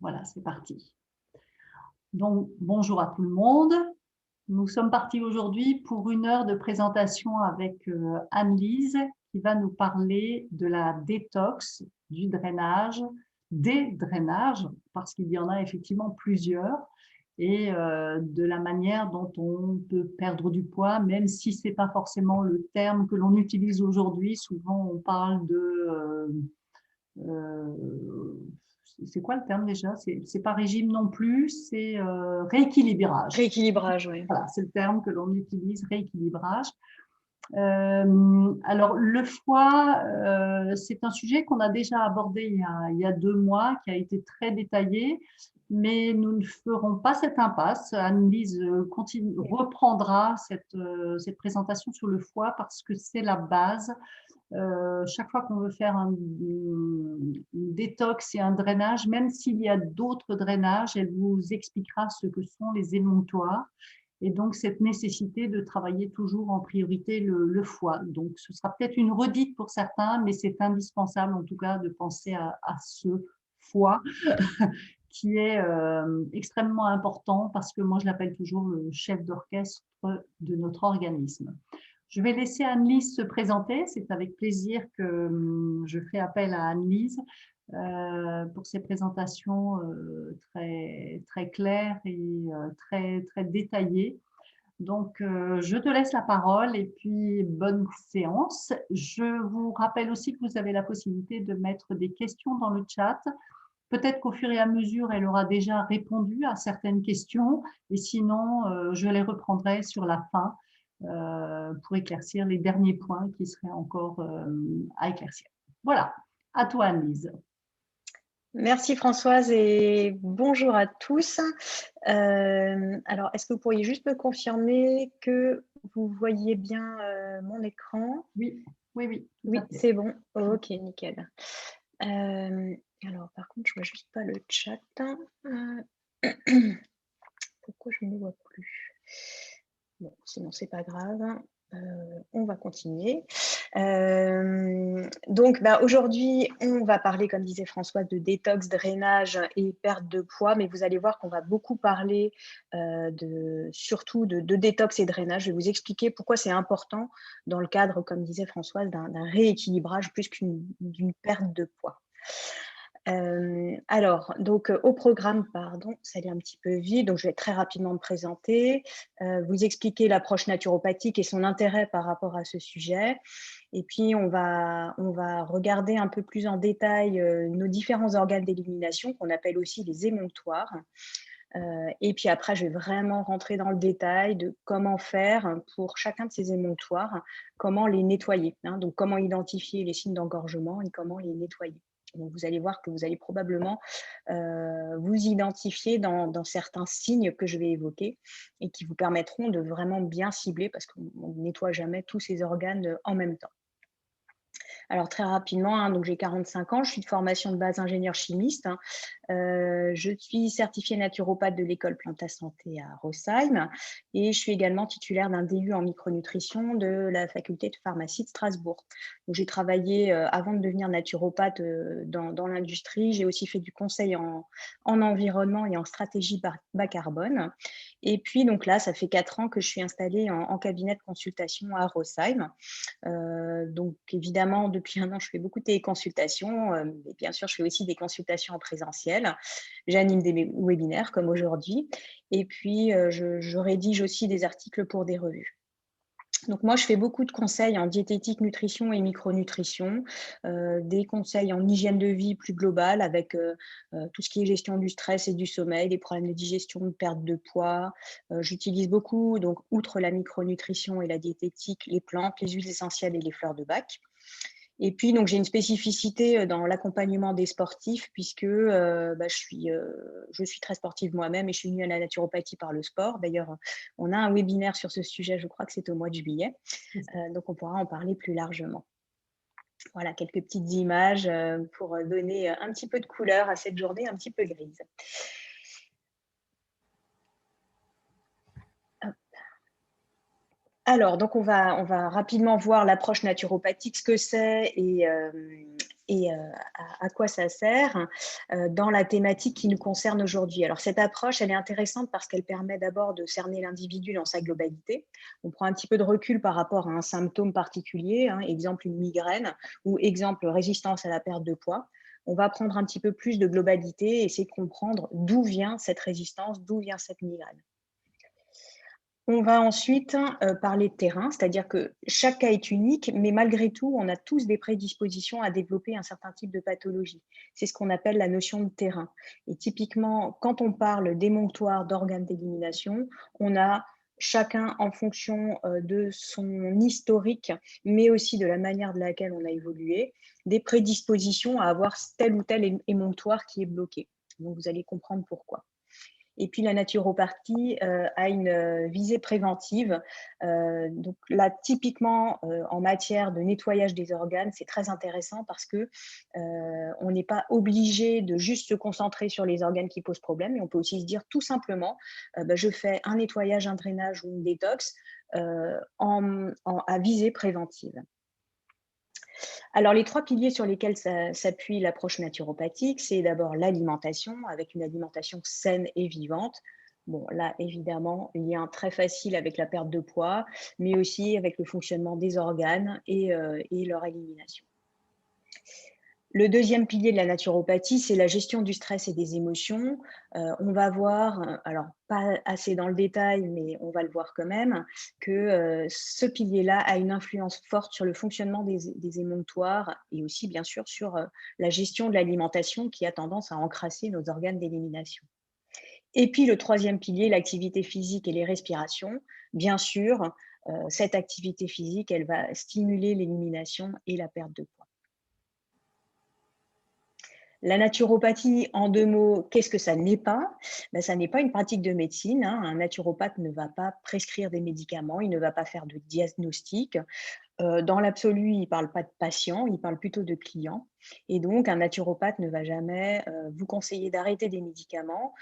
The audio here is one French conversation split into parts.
Voilà, c'est parti. Donc, bonjour à tout le monde. Nous sommes partis aujourd'hui pour 1 heure de présentation avec Anne-Lise qui va nous parler de la détox, du drainage, des drainages, parce qu'il y en a effectivement plusieurs, et de la manière dont on peut perdre du poids, même si ce n'est pas forcément le terme que l'on utilise aujourd'hui. Souvent, on parle de c'est quoi le terme déjà? C'est pas régime non plus, c'est rééquilibrage. Rééquilibrage, oui. Voilà, c'est le terme que l'on utilise, rééquilibrage. Alors, le foie, c'est un sujet qu'on a déjà abordé il y a 2 mois, qui a été très détaillé, mais nous ne ferons pas cette impasse. Anne-Lise reprendra cette présentation sur le foie parce que c'est la base. Chaque fois qu'on veut faire une détox et un drainage, même s'il y a d'autres drainages, elle vous expliquera ce que sont les émonctoires et donc cette nécessité de travailler toujours en priorité le foie. Donc ce sera peut-être une redite pour certains, mais c'est indispensable en tout cas de penser à ce foie qui est extrêmement important parce que moi je l'appelle toujours le chef d'orchestre de notre organisme. Je vais laisser Anne-Lise se présenter. C'est avec plaisir que je fais appel à Anne-Lise pour ses présentations très, très claires et très, très détaillées. Donc, je te laisse la parole et puis bonne séance. Je vous rappelle aussi que vous avez la possibilité de mettre des questions dans le chat. Peut-être qu'au fur et à mesure, elle aura déjà répondu à certaines questions et sinon, je les reprendrai sur la fin pour éclaircir les derniers points qui seraient encore à éclaircir. Voilà, à toi Anne-Lise. Merci Françoise et bonjour à tous. Alors, est-ce que vous pourriez juste me confirmer que vous voyez bien mon écran? Oui, oui, oui. Oui, c'est bon. Ok, nickel. Alors, par contre, je ne vois juste pas le chat. Pourquoi je ne le vois plus? Bon, sinon, c'est pas grave. On va continuer. Donc, aujourd'hui, on va parler, comme disait Françoise, de détox, drainage et perte de poids, mais vous allez voir qu'on va beaucoup parler surtout de détox et drainage. Je vais vous expliquer pourquoi c'est important dans le cadre, comme disait Françoise, d'un rééquilibrage plus d'une perte de poids. Alors, donc au programme, pardon, ça allait un petit peu vite, donc je vais très rapidement me présenter, vous expliquer l'approche naturopathique et son intérêt par rapport à ce sujet. Et puis, on va regarder un peu plus en détail nos différents organes d'élimination, qu'on appelle aussi les émonctoires. Et puis après, je vais vraiment rentrer dans le détail de comment faire pour chacun de ces émonctoires, comment les nettoyer, hein, donc comment identifier les signes d'engorgement et comment les nettoyer. Donc, vous allez voir que vous allez probablement vous identifier dans certains signes que je vais évoquer et qui vous permettront de vraiment bien cibler parce qu'on ne nettoie jamais tous ces organes en même temps. Alors très rapidement, hein, donc j'ai 45 ans, je suis de formation de base ingénieur chimiste. Je suis certifiée naturopathe de l'école Planta Santé à Rosheim et je suis également titulaire d'un DU en micronutrition de la faculté de pharmacie de Strasbourg. J'ai travaillé avant de devenir naturopathe dans l'industrie. J'ai aussi fait du conseil en environnement et en stratégie bas carbone. Et puis donc là, ça fait 4 ans que je suis installée en cabinet de consultation à Rosheim. Donc évidemment, depuis 1 an, je fais beaucoup de téléconsultations, mais bien sûr, je fais aussi des consultations en présentiel. J'anime des webinaires comme aujourd'hui et puis je rédige aussi des articles pour des revues. Donc moi, je fais beaucoup de conseils en diététique, nutrition et micronutrition, des conseils en hygiène de vie plus globale avec tout ce qui est gestion du stress et du sommeil, des problèmes de digestion, de perte de poids. J'utilise beaucoup, donc outre la micronutrition et la diététique, les plantes, les huiles essentielles et les fleurs de bac. Et puis, donc, j'ai une spécificité dans l'accompagnement des sportifs puisque je suis très sportive moi-même et je suis venue à la naturopathie par le sport. D'ailleurs, on a un webinaire sur ce sujet, je crois que c'est au mois de juillet. Donc, on pourra en parler plus largement. Voilà, quelques petites images pour donner un petit peu de couleur à cette journée un petit peu grise. Alors, donc on va rapidement voir l'approche naturopathique, ce que c'est et à quoi ça sert dans la thématique qui nous concerne aujourd'hui. Alors, cette approche, elle est intéressante parce qu'elle permet d'abord de cerner l'individu dans sa globalité. On prend un petit peu de recul par rapport à un symptôme particulier, hein, exemple une migraine ou exemple résistance à la perte de poids. On va prendre un petit peu plus de globalité et essayer de comprendre d'où vient cette résistance, d'où vient cette migraine. On va ensuite parler de terrain, c'est-à-dire que chaque cas est unique, mais malgré tout, on a tous des prédispositions à développer un certain type de pathologie. C'est ce qu'on appelle la notion de terrain. Et typiquement, quand on parle d'émonctoire d'organes d'élimination, on a chacun en fonction de son historique, mais aussi de la manière de laquelle on a évolué, des prédispositions à avoir tel ou tel émonctoire qui est bloqué. Donc, vous allez comprendre pourquoi. Et puis, la naturopathie a une visée préventive. Donc là, typiquement, en matière de nettoyage des organes, c'est très intéressant parce que on n'est pas obligé de juste se concentrer sur les organes qui posent problème, mais on peut aussi se dire tout simplement, je fais un nettoyage, un drainage ou une détox à visée préventive. Alors, les 3 piliers sur lesquels s'appuie l'approche naturopathique, c'est d'abord l'alimentation, avec une alimentation saine et vivante. Bon, là, évidemment, lien très facile avec la perte de poids, mais aussi avec le fonctionnement des organes et leur élimination. Le deuxième pilier de la naturopathie, c'est la gestion du stress et des émotions. On va voir, alors pas assez dans le détail, mais on va le voir quand même, que ce pilier-là a une influence forte sur le fonctionnement des émonctoires et aussi bien sûr sur la gestion de l'alimentation qui a tendance à encrasser nos organes d'élimination. Et puis le troisième pilier, l'activité physique et les respirations. Bien sûr, cette activité physique, elle va stimuler l'élimination et la perte de poids. La naturopathie, en 2 mots, qu'est-ce que ça n'est pas? Ça n'est pas une pratique de médecine, hein. Un naturopathe ne va pas prescrire des médicaments, il ne va pas faire de diagnostic. Dans l'absolu, il ne parle pas de patient, il parle plutôt de client. Et donc, un naturopathe ne va jamais vous conseiller d'arrêter des médicaments.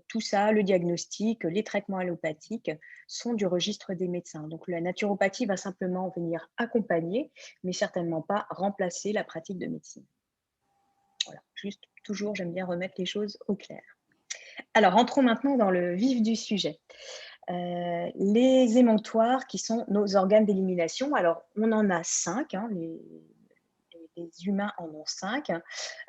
Tout ça, le diagnostic, les traitements allopathiques sont du registre des médecins. Donc, la naturopathie va simplement venir accompagner, mais certainement pas remplacer la pratique de médecine. Voilà, juste toujours, j'aime bien remettre les choses au clair. Alors, entrons maintenant dans le vif du sujet. Les émonctoires qui sont nos organes d'élimination. Alors, on en a 5, hein, les humains en ont 5.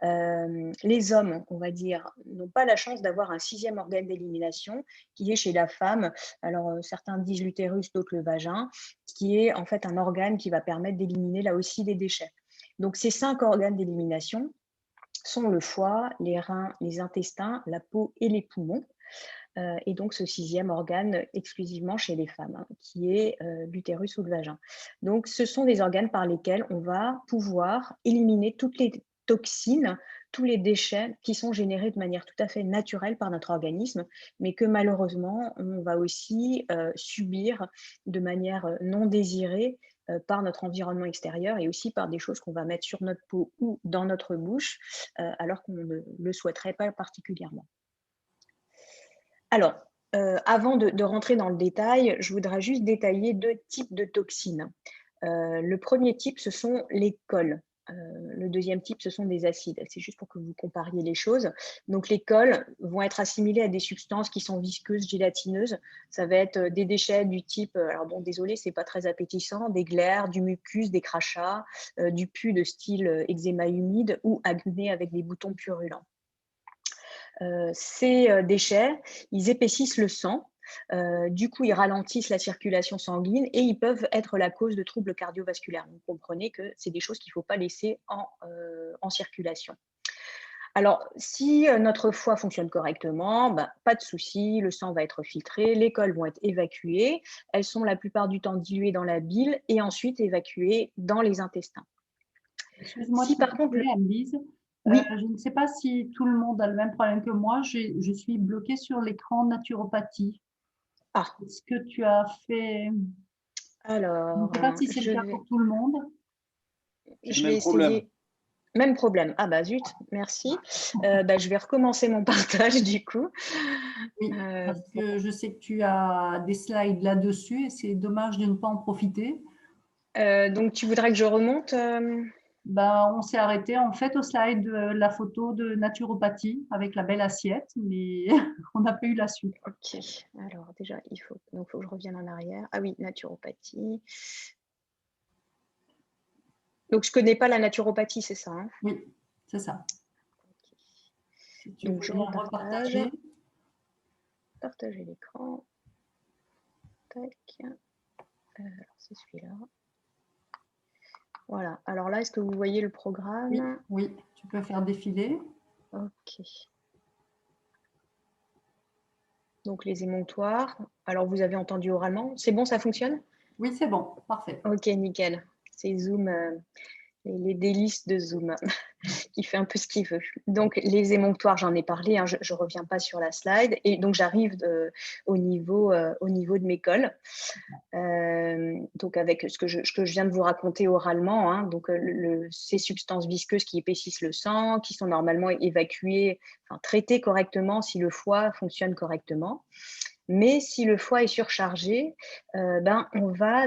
Les hommes, on va dire, n'ont pas la chance d'avoir un 6e organe d'élimination qui est chez la femme. Alors, certains disent l'utérus, d'autres le vagin, qui est en fait un organe qui va permettre d'éliminer là aussi des déchets. Donc, ces 5 organes d'élimination sont le foie, les reins, les intestins, la peau et les poumons. Et donc ce 6e organe exclusivement chez les femmes, hein, qui est l'utérus ou le vagin. Donc ce sont des organes par lesquels on va pouvoir éliminer toutes les toxines, tous les déchets qui sont générés de manière tout à fait naturelle par notre organisme, mais que malheureusement on va aussi subir de manière non désirée par notre environnement extérieur et aussi par des choses qu'on va mettre sur notre peau ou dans notre bouche, alors qu'on ne le souhaiterait pas particulièrement. Alors, avant de rentrer dans le détail, je voudrais juste détailler 2 types de toxines. Le premier type, ce sont les cols. Le deuxième type, ce sont des acides. C'est juste pour que vous compariez les choses. Donc, les cols vont être assimilés à des substances qui sont visqueuses, gélatineuses. Ça va être des déchets du type, alors bon, désolé, c'est pas très appétissant, des glaires, du mucus, des crachats, du pus de style eczéma humide ou acné avec des boutons purulents. Ces déchets, ils épaississent le sang. Du coup, ils ralentissent la circulation sanguine et ils peuvent être la cause de troubles cardiovasculaires. Vous comprenez que c'est des choses qu'il ne faut pas laisser en circulation. Alors, si notre foie fonctionne correctement, pas de souci, le sang va être filtré, les cols vont être évacuées, elles sont la plupart du temps diluées dans la bile et ensuite évacuées dans les intestins. Excuse-moi Si de te par contre, couper, Anne-Lise. oui, Je ne sais pas si tout le monde a le même problème que moi. Je suis bloquée sur l'écran naturopathie. ah, Est-ce que tu as fait… Je ne alors, sais pas si c'est le cas pour tout le monde. J'ai le je vais même problème. essayer. Même problème. Ah bah zut, merci. Je vais recommencer mon partage du coup. Oui, parce Bon. que je sais que tu as des slides là-dessus et c'est dommage de ne pas en profiter. Donc tu voudrais que je remonte Ben, on s'est arrêté en fait au slide de la photo de naturopathie avec la belle assiette, mais on n'a pas eu la suite. Ok, alors déjà, faut que je revienne en arrière. Ah oui, naturopathie. Donc, je ne connais pas la naturopathie, c'est ça, hein? Oui, c'est ça. Okay. Si tu Donc, veux je bien repartage. repartager. Partager l'écran. Tac. Alors, c'est celui-là. Voilà. Alors là, est-ce que vous voyez le programme? Oui, tu peux faire défiler. Ok. Donc, les émonctoires. Alors, vous avez entendu oralement. C'est bon, ça fonctionne? Oui, c'est bon, parfait. Ok, nickel. C'est Zoom, les délices de Zoom. Qui fait un peu ce qu'il veut. Donc, les émonctoires, j'en ai parlé, hein, je ne reviens pas sur la slide. Et donc, j'arrive au niveau de mes cols. Donc, avec ce que je viens de vous raconter oralement, hein, donc, ces substances visqueuses qui épaississent le sang, qui sont normalement évacuées, enfin, traitées correctement si le foie fonctionne correctement. Mais si le foie est surchargé, on va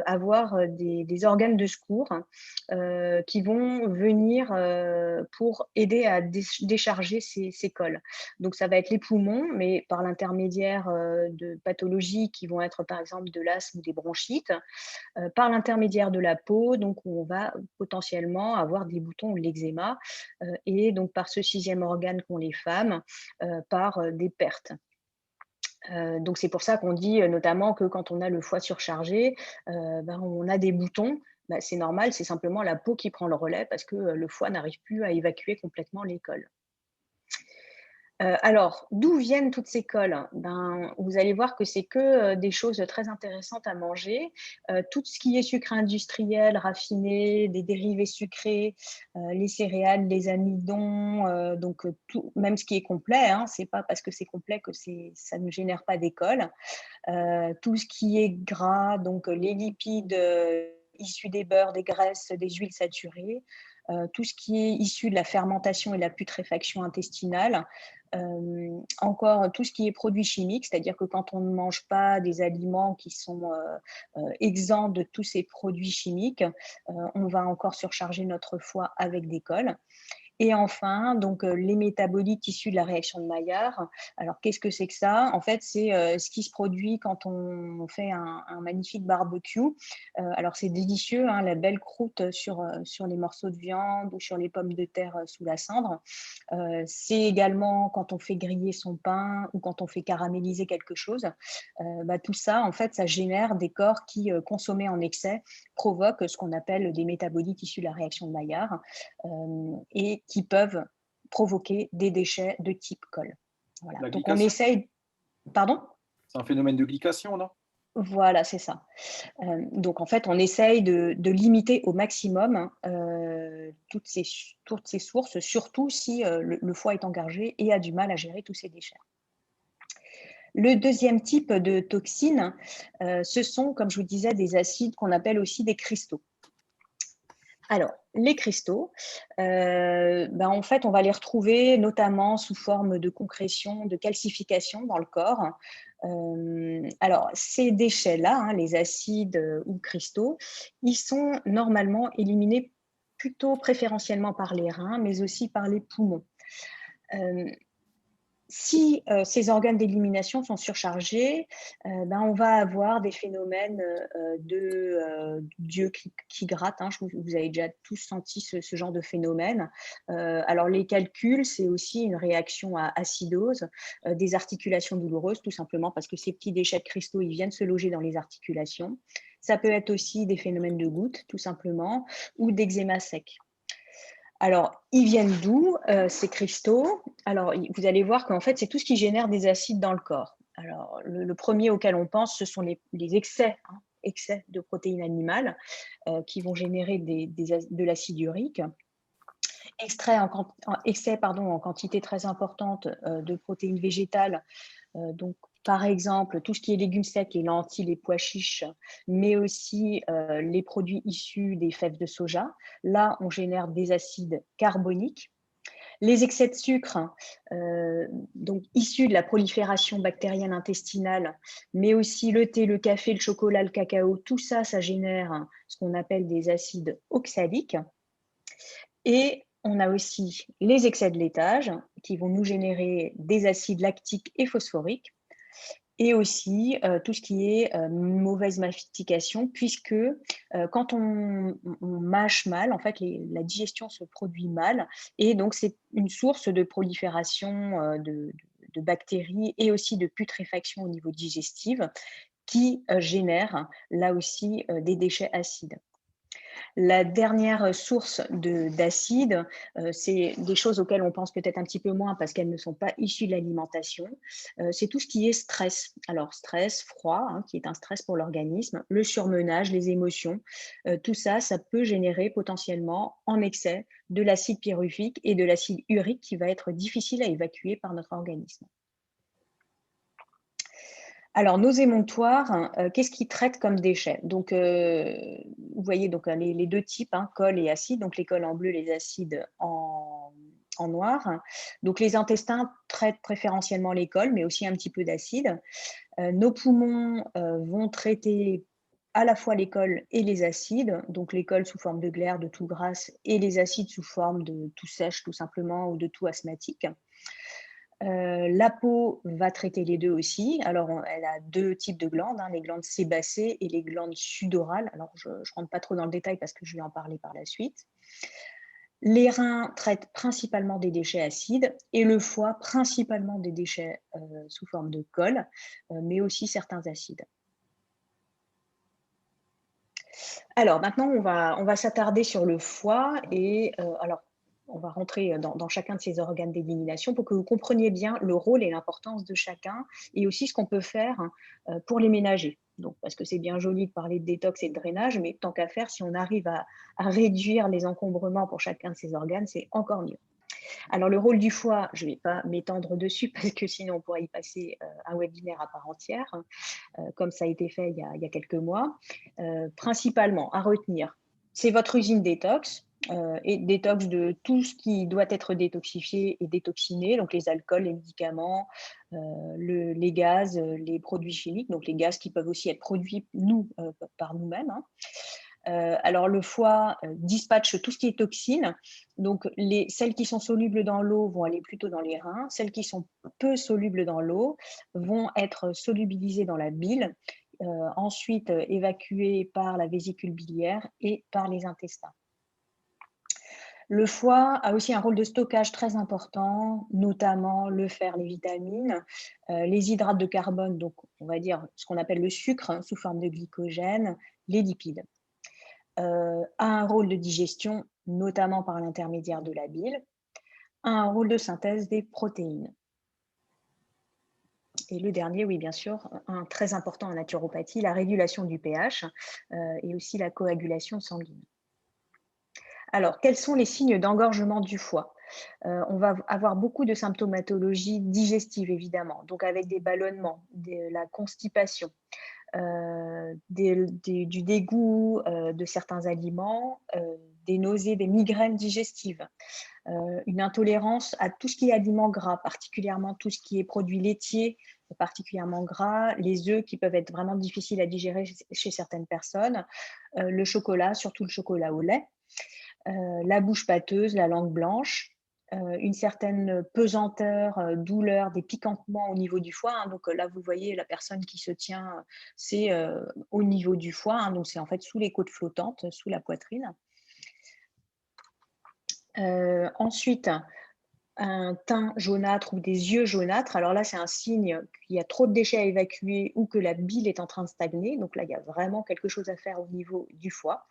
avoir des organes de secours qui vont venir pour aider à décharger ces cols. Donc, ça va être les poumons, mais par l'intermédiaire de pathologies qui vont être par exemple de l'asthme ou des bronchites, par l'intermédiaire de la peau, donc on va potentiellement avoir des boutons ou de l'eczéma, et donc par ce 6e organe qu'ont les femmes, par des pertes. Donc c'est pour ça qu'on dit notamment que quand on a le foie surchargé, on a des boutons. C'est normal, c'est simplement la peau qui prend le relais parce que le foie n'arrive plus à évacuer complètement les cols. Alors, d'où viennent toutes ces cols? Vous allez voir que c'est que des choses très intéressantes à manger. Tout ce qui est sucre industriel, raffiné, des dérivés sucrés, les céréales, les amidons, donc tout, même ce qui est complet, hein, c'est pas parce que c'est complet que ça ne génère pas des cols. Tout ce qui est gras, donc les lipides issus des beurres, des graisses, des huiles saturées, tout ce qui est issu de la fermentation et la putréfaction intestinale, encore tout ce qui est produits chimiques, c'est-à-dire que quand on ne mange pas des aliments qui sont exempts de tous ces produits chimiques, on va encore surcharger notre foie avec des cols. Et enfin, donc, les métabolites issus de la réaction de Maillard. Alors, qu'est-ce que c'est que ça? En fait, c'est ce qui se produit quand on fait un magnifique barbecue. Alors, c'est délicieux, hein, la belle croûte sur les morceaux de viande ou sur les pommes de terre sous la cendre. C'est également quand on fait griller son pain ou quand on fait caraméliser quelque chose. Tout ça, en fait, ça génère des corps qui, consommés en excès, provoquent ce qu'on appelle des métabolites issus de la réaction de Maillard et qui peuvent provoquer des déchets de type col. Voilà. Donc, on essaye… Pardon ? C'est un phénomène de glycation, non? Voilà, c'est ça. Donc, en fait, on essaye de limiter au maximum toutes ces sources, surtout si le foie est engorgé et a du mal à gérer tous ces déchets. Le deuxième type de toxines, ce sont, comme je vous disais, des acides qu'on appelle aussi des cristaux. Alors, les cristaux, en fait, on va les retrouver notamment sous forme de concrétion, de calcification dans le corps. Alors, ces déchets-là, hein, les acides ou cristaux, ils sont normalement éliminés plutôt préférentiellement par les reins, mais aussi par les poumons. Si ces organes d'élimination sont surchargés, on va avoir des phénomènes d'yeux qui grattent. Hein. Vous avez déjà tous senti ce genre de phénomène. Alors, les calculs, c'est aussi une réaction à acidose, des articulations douloureuses, tout simplement parce que ces petits déchets de cristaux, ils viennent se loger dans les articulations. Ça peut être aussi des phénomènes de gouttes, tout simplement, ou d'eczéma sec. Alors, ils viennent d'où ces cristaux? Alors, vous allez voir qu'en fait, c'est tout ce qui génère des acides dans le corps. Alors, le premier auquel on pense, ce sont les excès, hein, excès de protéines animales qui vont générer de l'acide urique. Excès en quantité très importante de protéines végétales, donc par exemple, tout ce qui est légumes secs, les lentilles, les pois chiches, mais aussi les produits issus des fèves de soja. Là, on génère des acides carboniques. Les excès de sucre, donc issus de la prolifération bactérienne intestinale, mais aussi le thé, le café, le chocolat, le cacao, tout ça, ça génère ce qu'on appelle des acides oxaliques. Et on a aussi les excès de laitage qui vont nous générer des acides lactiques et phosphoriques. Et aussi tout ce qui est mauvaise mastication, puisque quand on mâche mal, en fait, la digestion se produit mal, et donc c'est une source de prolifération de bactéries et aussi de putréfaction au niveau digestif qui génère là aussi des déchets acides. La dernière source d'acide, c'est des choses auxquelles on pense peut-être un petit peu moins parce qu'elles ne sont pas issues de l'alimentation. C'est tout ce qui est stress. Alors stress, froid, hein, qui est un stress pour l'organisme, le surmenage, les émotions, tout ça, ça peut générer potentiellement en excès de l'acide pyruvique et de l'acide urique qui va être difficile à évacuer par notre organisme. Alors, nos émonctoires, qu'est-ce qu'ils traitent comme déchets? Donc, vous voyez donc, les deux types, hein, colle et acide. Donc, les colles en bleu, les acides en noir. Donc, les intestins traitent préférentiellement les colles, mais aussi un petit peu d'acide. Nos poumons vont traiter à la fois les colles et les acides, donc les colles sous forme de glaire, de toux grasse, et les acides sous forme de toux sèche, tout simplement, ou de toux asthmatique. La peau va traiter les deux aussi. Alors, elle a deux types de glandes, hein, les glandes sébacées et les glandes sudorales. Alors, je ne rentre pas trop dans le détail parce que je vais en parler par la suite. Les reins traitent principalement des déchets acides et le foie principalement des déchets sous forme de colle, mais aussi certains acides. Alors, maintenant, on va s'attarder sur le foie et alors, on va rentrer dans chacun de ces organes d'élimination pour que vous compreniez bien le rôle et l'importance de chacun et aussi ce qu'on peut faire pour les ménager. Donc, parce que c'est bien joli de parler de détox et de drainage, mais tant qu'à faire, si on arrive à réduire les encombrements pour chacun de ces organes, c'est encore mieux. Alors, le rôle du foie, je ne vais pas m'étendre dessus parce que sinon on pourrait y passer un webinaire à part entière, comme ça a été fait il y a quelques mois. Principalement, à retenir, c'est votre usine détox, et détox de tout ce qui doit être détoxifié et détoxiné, donc les alcools, les médicaments, les gaz, les produits chimiques, donc les gaz qui peuvent aussi être produits par nous-mêmes, hein. Alors le foie dispatche tout ce qui est toxines, donc celles qui sont solubles dans l'eau vont aller plutôt dans les reins, celles qui sont peu solubles dans l'eau vont être solubilisées dans la bile, ensuite évacuées par la vésicule biliaire et par les intestins. Le foie a aussi un rôle de stockage très important, notamment le fer, les vitamines, les hydrates de carbone, donc on va dire ce qu'on appelle le sucre, hein, sous forme de glycogène, les lipides. A un rôle de digestion, notamment par l'intermédiaire de la bile, a un rôle de synthèse des protéines. Et le dernier, oui, bien sûr, un très important en naturopathie, la régulation du pH et aussi la coagulation sanguine. Alors, quels sont les signes d'engorgement du foie? On va avoir beaucoup de symptomatologie digestive, évidemment, donc avec des ballonnements, de la constipation, du dégoût de certains aliments, des nausées, des migraines digestives, une intolérance à tout ce qui est aliments gras, particulièrement tout ce qui est produits laitiers, particulièrement gras, les œufs qui peuvent être vraiment difficiles à digérer chez certaines personnes, le chocolat, surtout le chocolat au lait, la bouche pâteuse, la langue blanche, une certaine pesanteur, douleur, des piquantements au niveau du foie, hein. Donc là, vous voyez la personne qui se tient, c'est au niveau du foie, hein, donc c'est en fait sous les côtes flottantes, sous la poitrine. Ensuite, un teint jaunâtre ou des yeux jaunâtres. Alors là, c'est un signe qu'il y a trop de déchets à évacuer ou que la bile est en train de stagner. Donc là, il y a vraiment quelque chose à faire au niveau du foie.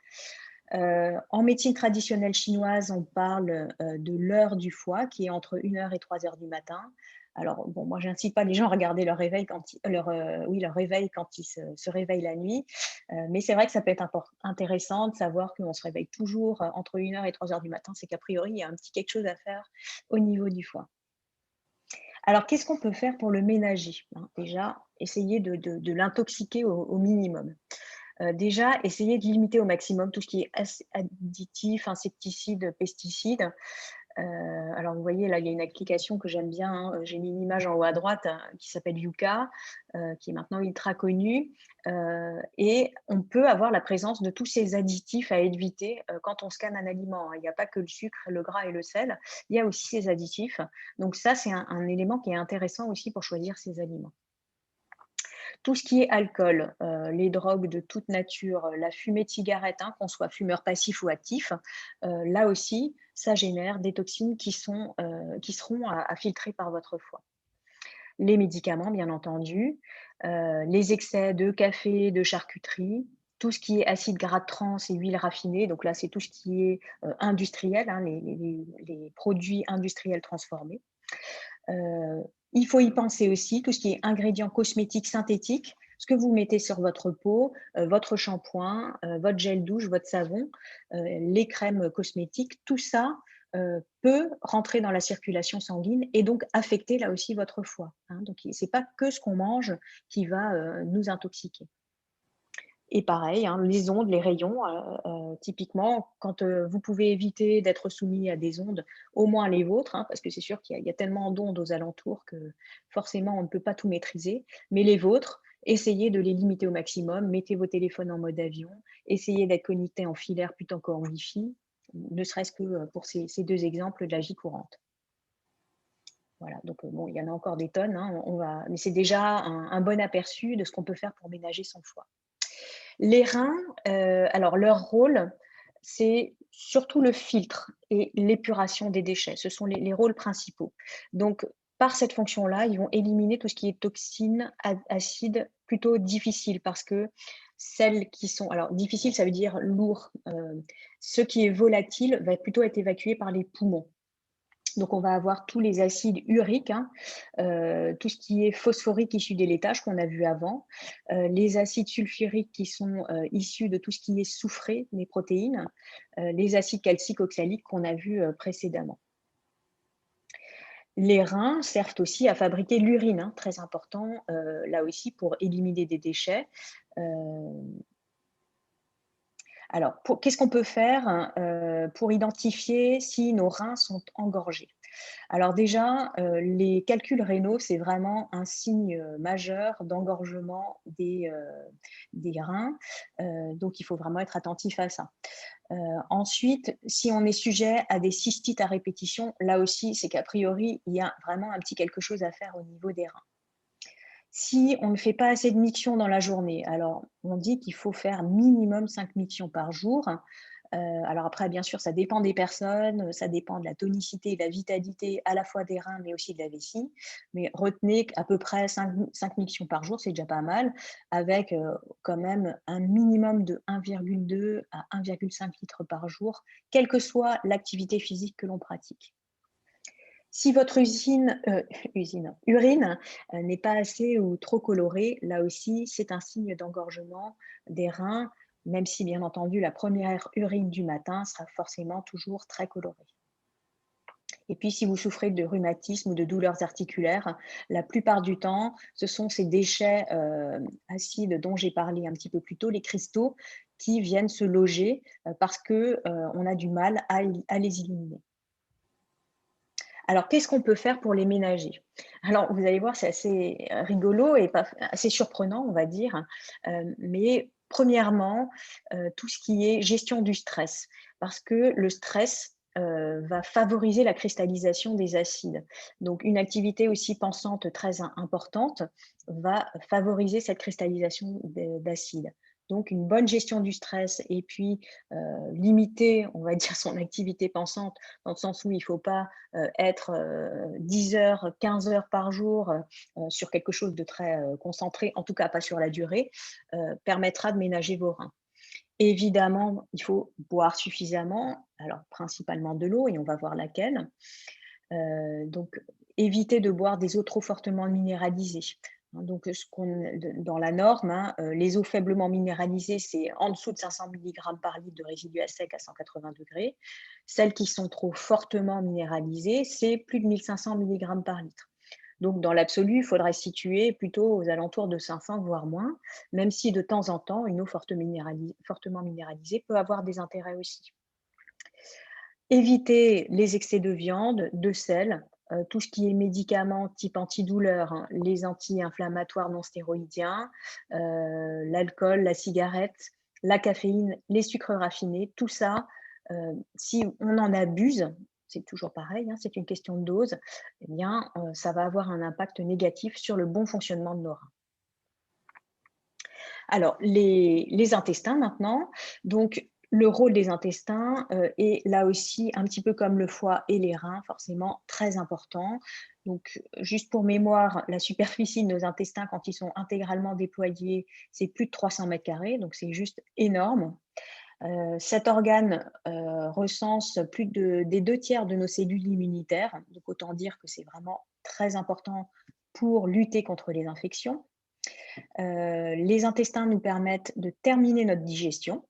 En médecine traditionnelle chinoise, on parle de l'heure du foie qui est entre 1h et 3h du matin. Alors, bon, moi, je n'incite pas les gens à regarder leur réveil quand leur réveil quand ils se réveillent la nuit. Mais c'est vrai que ça peut être intéressant de savoir qu'on se réveille toujours entre 1h et 3h du matin. C'est qu'a priori, il y a un petit quelque chose à faire au niveau du foie. Alors, qu'est-ce qu'on peut faire pour le ménager, hein? Déjà, essayer de l'intoxiquer au minimum. Déjà, essayer de limiter au maximum tout ce qui est additifs, insecticides, pesticides. Alors, vous voyez, là, il y a une application que j'aime bien, hein. J'ai mis une image en haut à droite qui s'appelle Yuka, qui est maintenant ultra connue. Et on peut avoir la présence de tous ces additifs à éviter quand on scanne un aliment, hein. Il n'y a pas que le sucre, le gras et le sel, il y a aussi ces additifs. Donc ça, c'est un élément qui est intéressant aussi pour choisir ces aliments. Tout ce qui est alcool, les drogues de toute nature, la fumée de cigarette, hein, qu'on soit fumeur passif ou actif, là aussi, ça génère des toxines qui seront à filtrer par votre foie. Les médicaments, bien entendu, les excès de café, de charcuterie, tout ce qui est acide gras trans et huile raffinée. Donc là, c'est tout ce qui est industriel, hein, les produits industriels transformés. Il faut y penser aussi, tout ce qui est ingrédients cosmétiques synthétiques, ce que vous mettez sur votre peau, votre shampoing, votre gel douche, votre savon, les crèmes cosmétiques, tout ça peut rentrer dans la circulation sanguine et donc affecter là aussi votre foie, hein. Donc, ce n'est pas que ce qu'on mange qui va nous intoxiquer. Et pareil, hein, les ondes, les rayons, typiquement, quand vous pouvez éviter d'être soumis à des ondes, au moins les vôtres, hein, parce que c'est sûr qu'il y a tellement d'ondes aux alentours que forcément on ne peut pas tout maîtriser, mais les vôtres, essayez de les limiter au maximum, mettez vos téléphones en mode avion, essayez d'être connecté en filaire plutôt qu'en Wi-Fi, ne serait-ce que pour ces deux exemples de la vie courante. Voilà, donc bon, il y en a encore des tonnes, hein, mais c'est déjà un bon aperçu de ce qu'on peut faire pour ménager son foie. Les reins, alors leur rôle, c'est surtout le filtre et l'épuration des déchets. Ce sont les rôles principaux. Donc, par cette fonction-là, ils vont éliminer tout ce qui est toxines, acides, plutôt difficiles parce que celles qui sont… Alors, difficile, ça veut dire lourd. Ce qui est volatile va plutôt être évacué par les poumons. Donc, on va avoir tous les acides uriques, hein, tout ce qui est phosphorique issu des laitages qu'on a vu avant, les acides sulfuriques qui sont issus de tout ce qui est soufré, les protéines, les acides calciques oxaliques qu'on a vu précédemment. Les reins servent aussi à fabriquer l'urine, hein, très important, là aussi pour éliminer des déchets. Alors, qu'est-ce qu'on peut faire pour identifier si nos reins sont engorgés? Alors déjà, les calculs rénaux, c'est vraiment un signe majeur d'engorgement des reins. Donc, il faut vraiment être attentif à ça. Ensuite, si on est sujet à des cystites à répétition, là aussi, c'est qu'a priori, il y a vraiment un petit quelque chose à faire au niveau des reins. Si on ne fait pas assez de mictions dans la journée, alors on dit qu'il faut faire minimum 5 mictions par jour. Alors après, bien sûr, ça dépend des personnes, ça dépend de la tonicité et de la vitalité à la fois des reins, mais aussi de la vessie. Mais retenez qu'à peu près 5 mictions par jour, c'est déjà pas mal, avec quand même un minimum de 1,2 à 1,5 litres par jour, quelle que soit l'activité physique que l'on pratique. Si votre urine n'est pas assez ou trop colorée, là aussi, c'est un signe d'engorgement des reins, même si, bien entendu, la première urine du matin sera forcément toujours très colorée. Et puis, si vous souffrez de rhumatisme ou de douleurs articulaires, la plupart du temps, ce sont ces déchets acides dont j'ai parlé un petit peu plus tôt, les cristaux, qui viennent se loger parce qu'on a du mal à les éliminer. Alors, qu'est-ce qu'on peut faire pour les ménager? Alors, vous allez voir, c'est assez rigolo et assez surprenant, on va dire. Mais premièrement, tout ce qui est gestion du stress, parce que le stress va favoriser la cristallisation des acides. Donc, une activité aussi pensante très importante va favoriser cette cristallisation d'acides. Donc, une bonne gestion du stress et puis limiter, on va dire, son activité pensante, dans le sens où il ne faut pas être 10 heures, 15 heures par jour sur quelque chose de très concentré, en tout cas pas sur la durée, permettra de ménager vos reins. Évidemment, il faut boire suffisamment, alors principalement de l'eau, et on va voir laquelle. Donc, évitez de boire des eaux trop fortement minéralisées. Donc, dans la norme, hein, les eaux faiblement minéralisées, c'est en dessous de 500 mg par litre de résidus à sec à 180 degrés. Celles qui sont trop fortement minéralisées, c'est plus de 1500 mg par litre. Donc, dans l'absolu, il faudrait se situer plutôt aux alentours de 500, voire moins, même si de temps en temps, une eau fortement minéralisée peut avoir des intérêts aussi. Éviter les excès de viande, de sel, tout ce qui est médicaments type antidouleur, hein, les anti-inflammatoires non stéroïdiens, l'alcool, la cigarette, la caféine, les sucres raffinés, tout ça, si on en abuse, c'est toujours pareil, hein, c'est une question de dose, eh bien, ça va avoir un impact négatif sur le bon fonctionnement de nos reins. Alors, les intestins maintenant, donc le rôle des intestins est là aussi un petit peu comme le foie et les reins, forcément très important. Donc, juste pour mémoire, la superficie de nos intestins, quand ils sont intégralement déployés, c'est plus de 300 mètres carrés, donc c'est juste énorme. Cet organe recense des 2 tiers de nos cellules immunitaires, donc autant dire que c'est vraiment très important pour lutter contre les infections. Les intestins nous permettent de terminer notre digestion,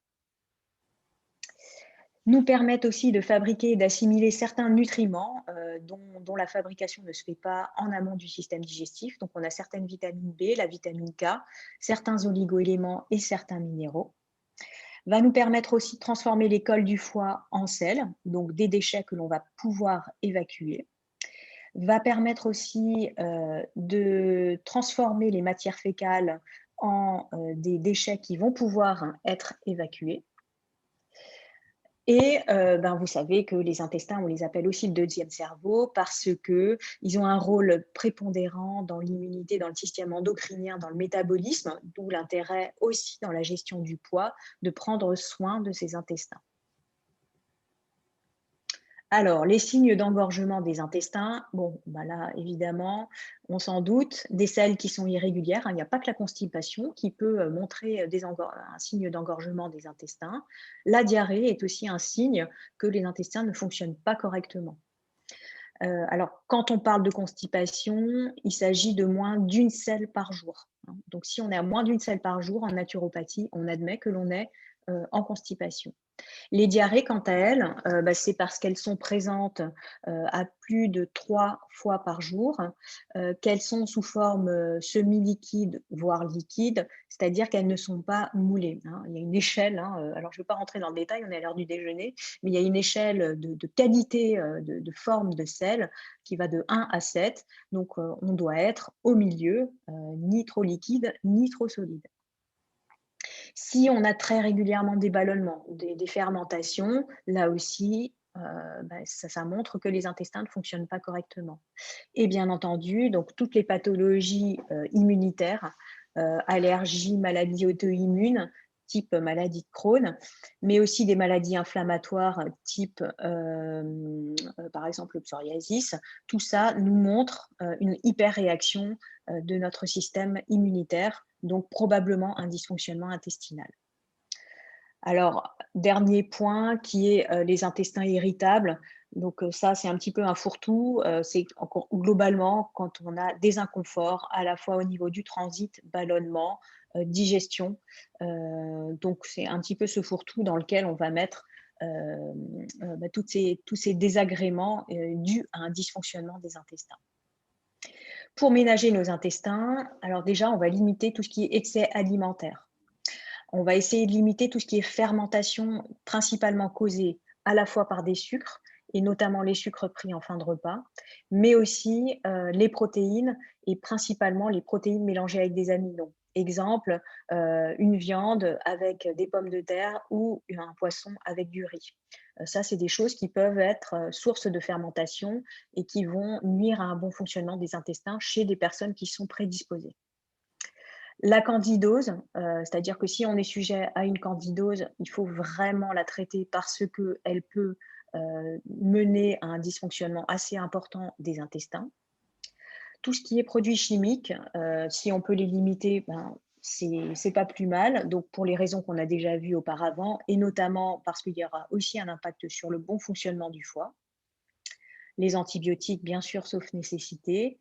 nous permettent aussi de fabriquer et d'assimiler certains nutriments dont la fabrication ne se fait pas en amont du système digestif. Donc, on a certaines vitamines B, la vitamine K, certains oligo-éléments et certains minéraux. Va nous permettre aussi de transformer les cols du foie en sel, donc des déchets que l'on va pouvoir évacuer. Va permettre aussi de transformer les matières fécales en des déchets qui vont pouvoir être évacués. Et vous savez que les intestins, on les appelle aussi le deuxième cerveau parce qu'ils ont un rôle prépondérant dans l'immunité, dans le système endocrinien, dans le métabolisme, d'où l'intérêt aussi dans la gestion du poids de prendre soin de ces intestins. Alors, les signes d'engorgement des intestins, bon, là, évidemment, on s'en doute, des selles qui sont irrégulières, hein, il n'y a pas que la constipation qui peut montrer un signe d'engorgement des intestins. La diarrhée est aussi un signe que les intestins ne fonctionnent pas correctement. Alors, quand on parle de constipation, il s'agit de moins d'une selle par jour, hein. Donc, si on est à moins d'une selle par jour en naturopathie, on admet que l'on est en constipation. Les diarrhées, quant à elles, c'est parce qu'elles sont présentes à plus de 3 fois par jour, qu'elles sont sous forme semi-liquide, voire liquide, c'est-à-dire qu'elles ne sont pas moulées, hein. Il y a une échelle, hein, alors je ne vais pas rentrer dans le détail, on est à l'heure du déjeuner, mais il y a une échelle de qualité de forme de sel qui va de 1 à 7. Donc, on doit être au milieu, ni trop liquide, ni trop solide. Si on a très régulièrement des ballonnements, des fermentations, là aussi, ça montre que les intestins ne fonctionnent pas correctement. Et bien entendu, donc toutes les pathologies immunitaires, allergies, maladies auto-immunes, type maladie de Crohn, mais aussi des maladies inflammatoires type, par exemple, le psoriasis, tout ça nous montre une hyperréaction de notre système immunitaire, donc probablement un dysfonctionnement intestinal. Alors, dernier point qui est les intestins irritables. Donc ça, c'est un petit peu un fourre-tout. C'est globalement quand on a des inconforts à la fois au niveau du transit, ballonnement, digestion. Donc c'est un petit peu ce fourre-tout dans lequel on va mettre tous ces désagréments dus à un dysfonctionnement des intestins. Pour ménager nos intestins, alors déjà, on va limiter tout ce qui est excès alimentaire. On va essayer de limiter tout ce qui est fermentation, principalement causée à la fois par des sucres, et notamment les sucres pris en fin de repas, mais aussi les protéines, et principalement les protéines mélangées avec des amidons. Exemple, une viande avec des pommes de terre ou un poisson avec du riz. Ça, c'est des choses qui peuvent être source de fermentation et qui vont nuire à un bon fonctionnement des intestins chez des personnes qui sont prédisposées. La candidose, c'est-à-dire que si on est sujet à une candidose, il faut vraiment la traiter parce qu'elle peut mener à un dysfonctionnement assez important des intestins. Tout ce qui est produits chimiques, si on peut les limiter, c'est pas plus mal. Donc, pour les raisons qu'on a déjà vues auparavant, et notamment parce qu'il y aura aussi un impact sur le bon fonctionnement du foie. Les antibiotiques, bien sûr, sauf nécessité.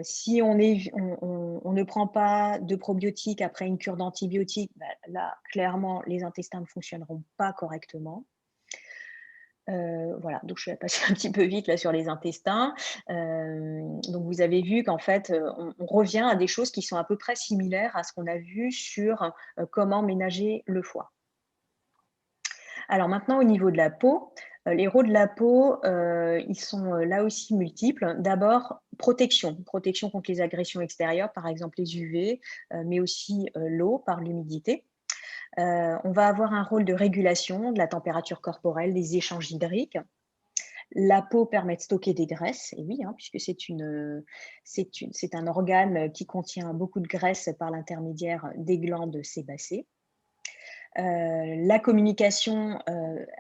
Si on ne prend pas de probiotiques après une cure d'antibiotiques, là, clairement, les intestins ne fonctionneront pas correctement. Voilà, donc je vais passer un petit peu vite là sur les intestins. Donc vous avez vu qu'en fait, on revient à des choses qui sont à peu près similaires à ce qu'on a vu sur comment ménager le foie. Alors maintenant, au niveau de la peau, Les rôles de la peau, ils sont là aussi multiples. D'abord, protection contre les agressions extérieures, par exemple les UV, mais aussi l'eau par l'humidité. On va avoir un rôle de régulation de la température corporelle, des échanges hydriques. La peau permet de stocker des graisses, et oui, hein, puisque c'est un organe qui contient beaucoup de graisse par l'intermédiaire des glandes sébacées. La communication,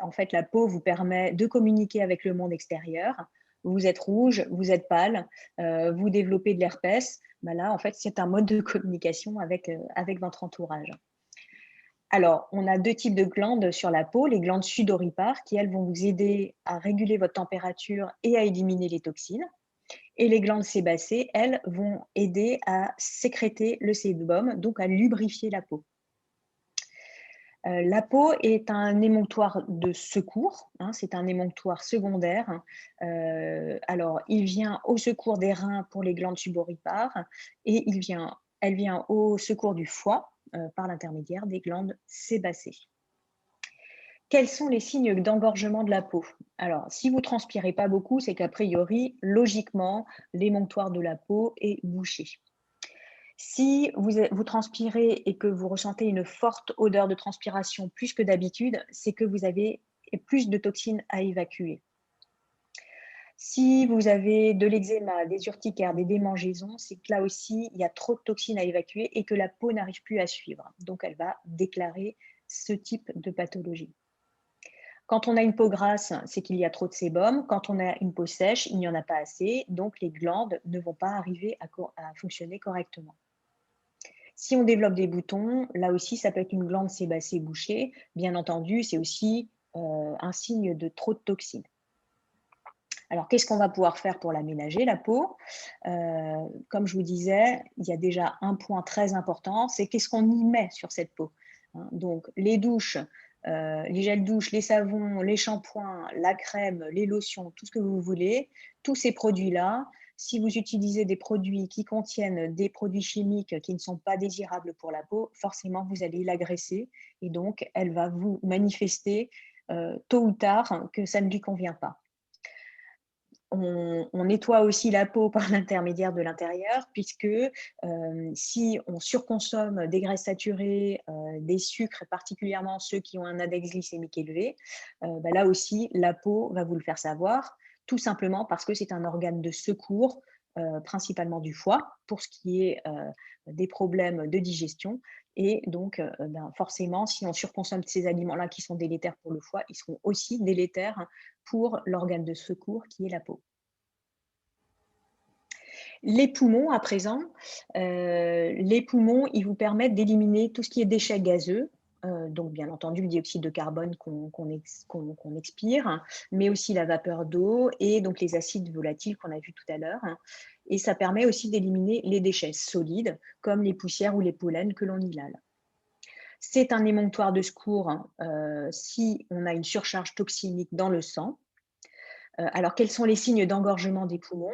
en fait, la peau vous permet de communiquer avec le monde extérieur. Vous êtes rouge, vous êtes pâle, vous développez de l'herpès. Ben là, en fait, c'est un mode de communication avec votre entourage. Alors, on a 2 types de glandes sur la peau, les glandes sudoripares qui, elles, vont vous aider à réguler votre température et à éliminer les toxines. Et les glandes sébacées, elles, vont aider à sécréter le sébum, donc à lubrifier la peau. La peau est un émonctoire de secours, hein, c'est un émonctoire secondaire. Alors, il vient au secours des reins pour les glandes sudoripares et elle vient au secours du foie par l'intermédiaire des glandes sébacées. Quels sont les signes d'engorgement de la peau? Alors, si vous ne transpirez pas beaucoup, c'est qu'a priori, logiquement, l'émonctoire de la peau est bouché. Si vous transpirez et que vous ressentez une forte odeur de transpiration plus que d'habitude, c'est que vous avez plus de toxines à évacuer. Si vous avez de l'eczéma, des urticaires, des démangeaisons, c'est que là aussi, il y a trop de toxines à évacuer et que la peau n'arrive plus à suivre. Donc, elle va déclarer ce type de pathologie. Quand on a une peau grasse, c'est qu'il y a trop de sébum. Quand on a une peau sèche, il n'y en a pas assez. Donc, les glandes ne vont pas arriver à fonctionner correctement. Si on développe des boutons, là aussi, ça peut être une glande sébacée bouchée. Bien entendu, c'est aussi un signe de trop de toxines. Alors, qu'est-ce qu'on va pouvoir faire pour l'aménager, la peau? Comme je vous disais, il y a déjà un point très important, c'est qu'est-ce qu'on y met sur cette peau. Donc, les douches, les gels douche, les savons, les shampoings, la crème, les lotions, tout ce que vous voulez, tous ces produits-là, si vous utilisez des produits qui contiennent des produits chimiques qui ne sont pas désirables pour la peau, forcément, vous allez l'agresser et donc, elle va vous manifester tôt ou tard que ça ne lui convient pas. On nettoie aussi la peau par l'intermédiaire de l'intérieur, puisque si on surconsomme des graisses saturées, des sucres, particulièrement ceux qui ont un index glycémique élevé, là aussi, la peau va vous le faire savoir, tout simplement parce que c'est un organe de secours, principalement du foie, pour ce qui est des problèmes de digestion. Et donc, forcément, si on surconsomme ces aliments-là qui sont délétères pour le foie, ils seront aussi délétères pour l'organe de secours qui est la peau. Les poumons, à présent, les poumons, ils vous permettent d'éliminer tout ce qui est déchets gazeux, donc bien entendu le dioxyde de carbone qu'on expire, mais aussi la vapeur d'eau et donc les acides volatiles qu'on a vus tout à l'heure. Et ça permet aussi d'éliminer les déchets solides, comme les poussières ou les pollens que l'on inhale. C'est un émonctoire de secours si on a une surcharge toxinique dans le sang. Alors, quels sont les signes d'engorgement des poumons?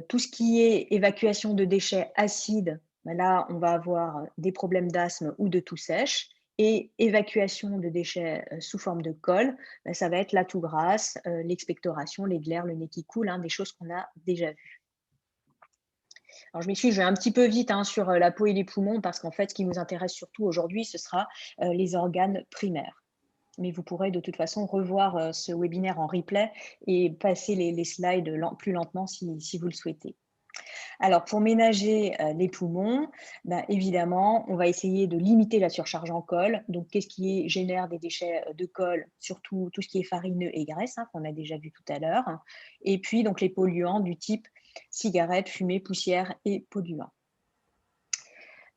Tout ce qui est évacuation de déchets acides, là, on va avoir des problèmes d'asthme ou de toux sèche. Et évacuation de déchets sous forme de colle, ça va être la toux grasse, l'expectoration, les glaires, le nez qui coule, des choses qu'on a déjà vues. Alors, je m'excuse, je vais un petit peu vite sur la peau et les poumons parce qu'en fait, ce qui nous intéresse surtout aujourd'hui, ce sera les organes primaires. Mais vous pourrez de toute façon revoir ce webinaire en replay et passer les slides plus lentement si vous le souhaitez. Alors, pour ménager les poumons, évidemment, on va essayer de limiter la surcharge en colle. Donc, qu'est-ce qui génère des déchets de colle? Surtout tout ce qui est farineux et graisse, qu'on a déjà vu tout à l'heure. Et puis, donc, les polluants du type cigarettes, fumée, poussière et polluants.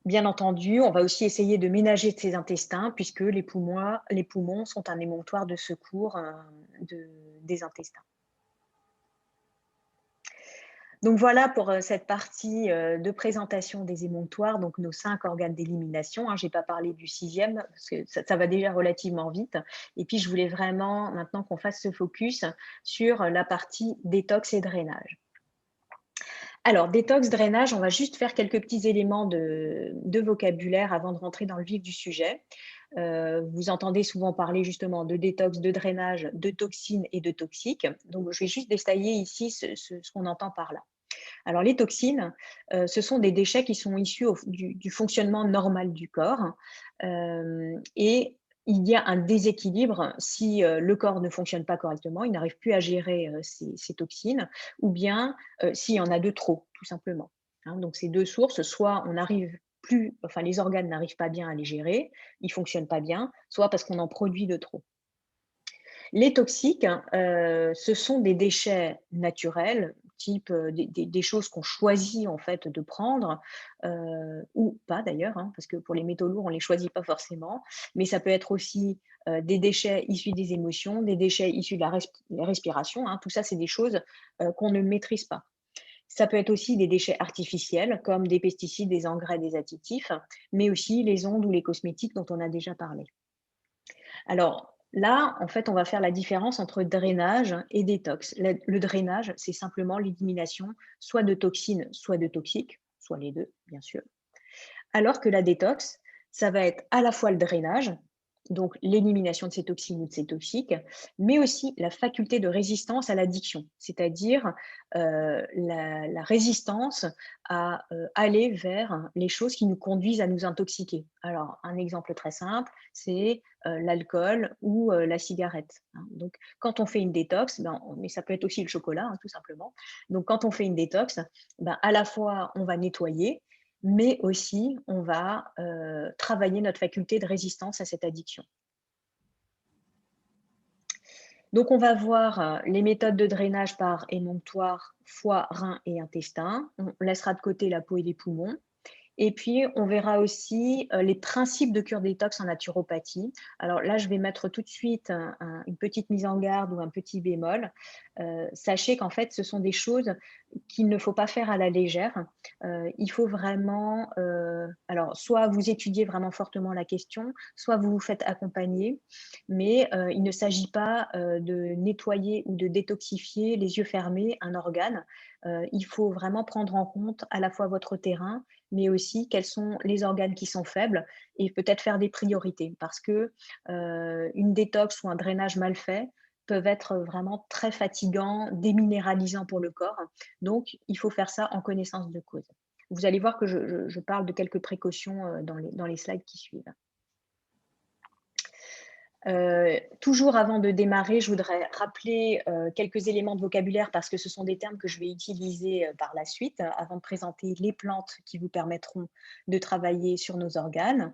Bien entendu, on va aussi essayer de ménager ces intestins puisque les poumons sont un émonctoire de secours des intestins. Donc voilà pour cette partie de présentation des émonctoires, donc nos 5 organes d'élimination. Je n'ai pas parlé du 6e parce que ça va déjà relativement vite. Et puis je voulais vraiment maintenant qu'on fasse ce focus sur la partie détox et drainage. Alors, détox, drainage, on va juste faire quelques petits éléments de vocabulaire avant de rentrer dans le vif du sujet. Vous entendez souvent parler justement de détox, de drainage, de toxines et de toxiques. Donc, je vais juste détailler ici ce qu'on entend par là. Alors, les toxines, ce sont des déchets qui sont issus du fonctionnement normal du corps. Et il y a un déséquilibre si le corps ne fonctionne pas correctement, il n'arrive plus à gérer ces toxines, ou bien s'il y en a de trop, tout simplement. Hein, donc, ces deux sources, soit on n'arrive plus, enfin les organes n'arrivent pas bien à les gérer, ils ne fonctionnent pas bien, soit parce qu'on en produit de trop. Les toxiques, ce sont des déchets naturels, type des choses qu'on choisit en fait de prendre, ou pas d'ailleurs, hein, parce que pour les métaux lourds, on ne les choisit pas forcément, mais ça peut être aussi des déchets issus des émotions, des déchets issus de la respiration, hein, tout ça, c'est des choses qu'on ne maîtrise pas. Ça peut être aussi des déchets artificiels, comme des pesticides, des engrais, des additifs, mais aussi les ondes ou les cosmétiques dont on a déjà parlé. Alors là, en fait, on va faire la différence entre drainage et détox. Le drainage, c'est simplement l'élimination soit de toxines, soit de toxiques, soit les deux, bien sûr. Alors que la détox, ça va être à la fois le drainage, donc l'élimination de ces toxines ou de ces toxiques, mais aussi la faculté de résistance à l'addiction, c'est-à-dire la résistance à aller vers les choses qui nous conduisent à nous intoxiquer. Alors, un exemple très simple, c'est l'alcool ou la cigarette. Hein. Donc, quand on fait une détox, mais ça peut être aussi le chocolat, hein, tout simplement. Donc, quand on fait une détox, à la fois, on va nettoyer, mais aussi on va travailler notre faculté de résistance à cette addiction. Donc, on va voir les méthodes de drainage par émonctoire, foie, rein et intestin. On laissera de côté la peau et les poumons. Et puis, on verra aussi les principes de cure détox en naturopathie. Alors là, je vais mettre tout de suite une petite mise en garde ou un petit bémol. Sachez qu'en fait, ce sont des choses qu'il ne faut pas faire à la légère. Il faut vraiment, alors, soit vous étudiez vraiment fortement la question, soit vous vous faites accompagner, mais il ne s'agit pas de nettoyer ou de détoxifier les yeux fermés un organe. Il faut vraiment prendre en compte à la fois votre terrain, mais aussi quels sont les organes qui sont faibles et peut-être faire des priorités parce que une détox ou un drainage mal fait peuvent être vraiment très fatigants, déminéralisants pour le corps. Donc, il faut faire ça en connaissance de cause. Vous allez voir que je parle de quelques précautions dans les slides qui suivent. Toujours avant de démarrer, je voudrais rappeler quelques éléments de vocabulaire parce que ce sont des termes que je vais utiliser par la suite avant de présenter les plantes qui vous permettront de travailler sur nos organes.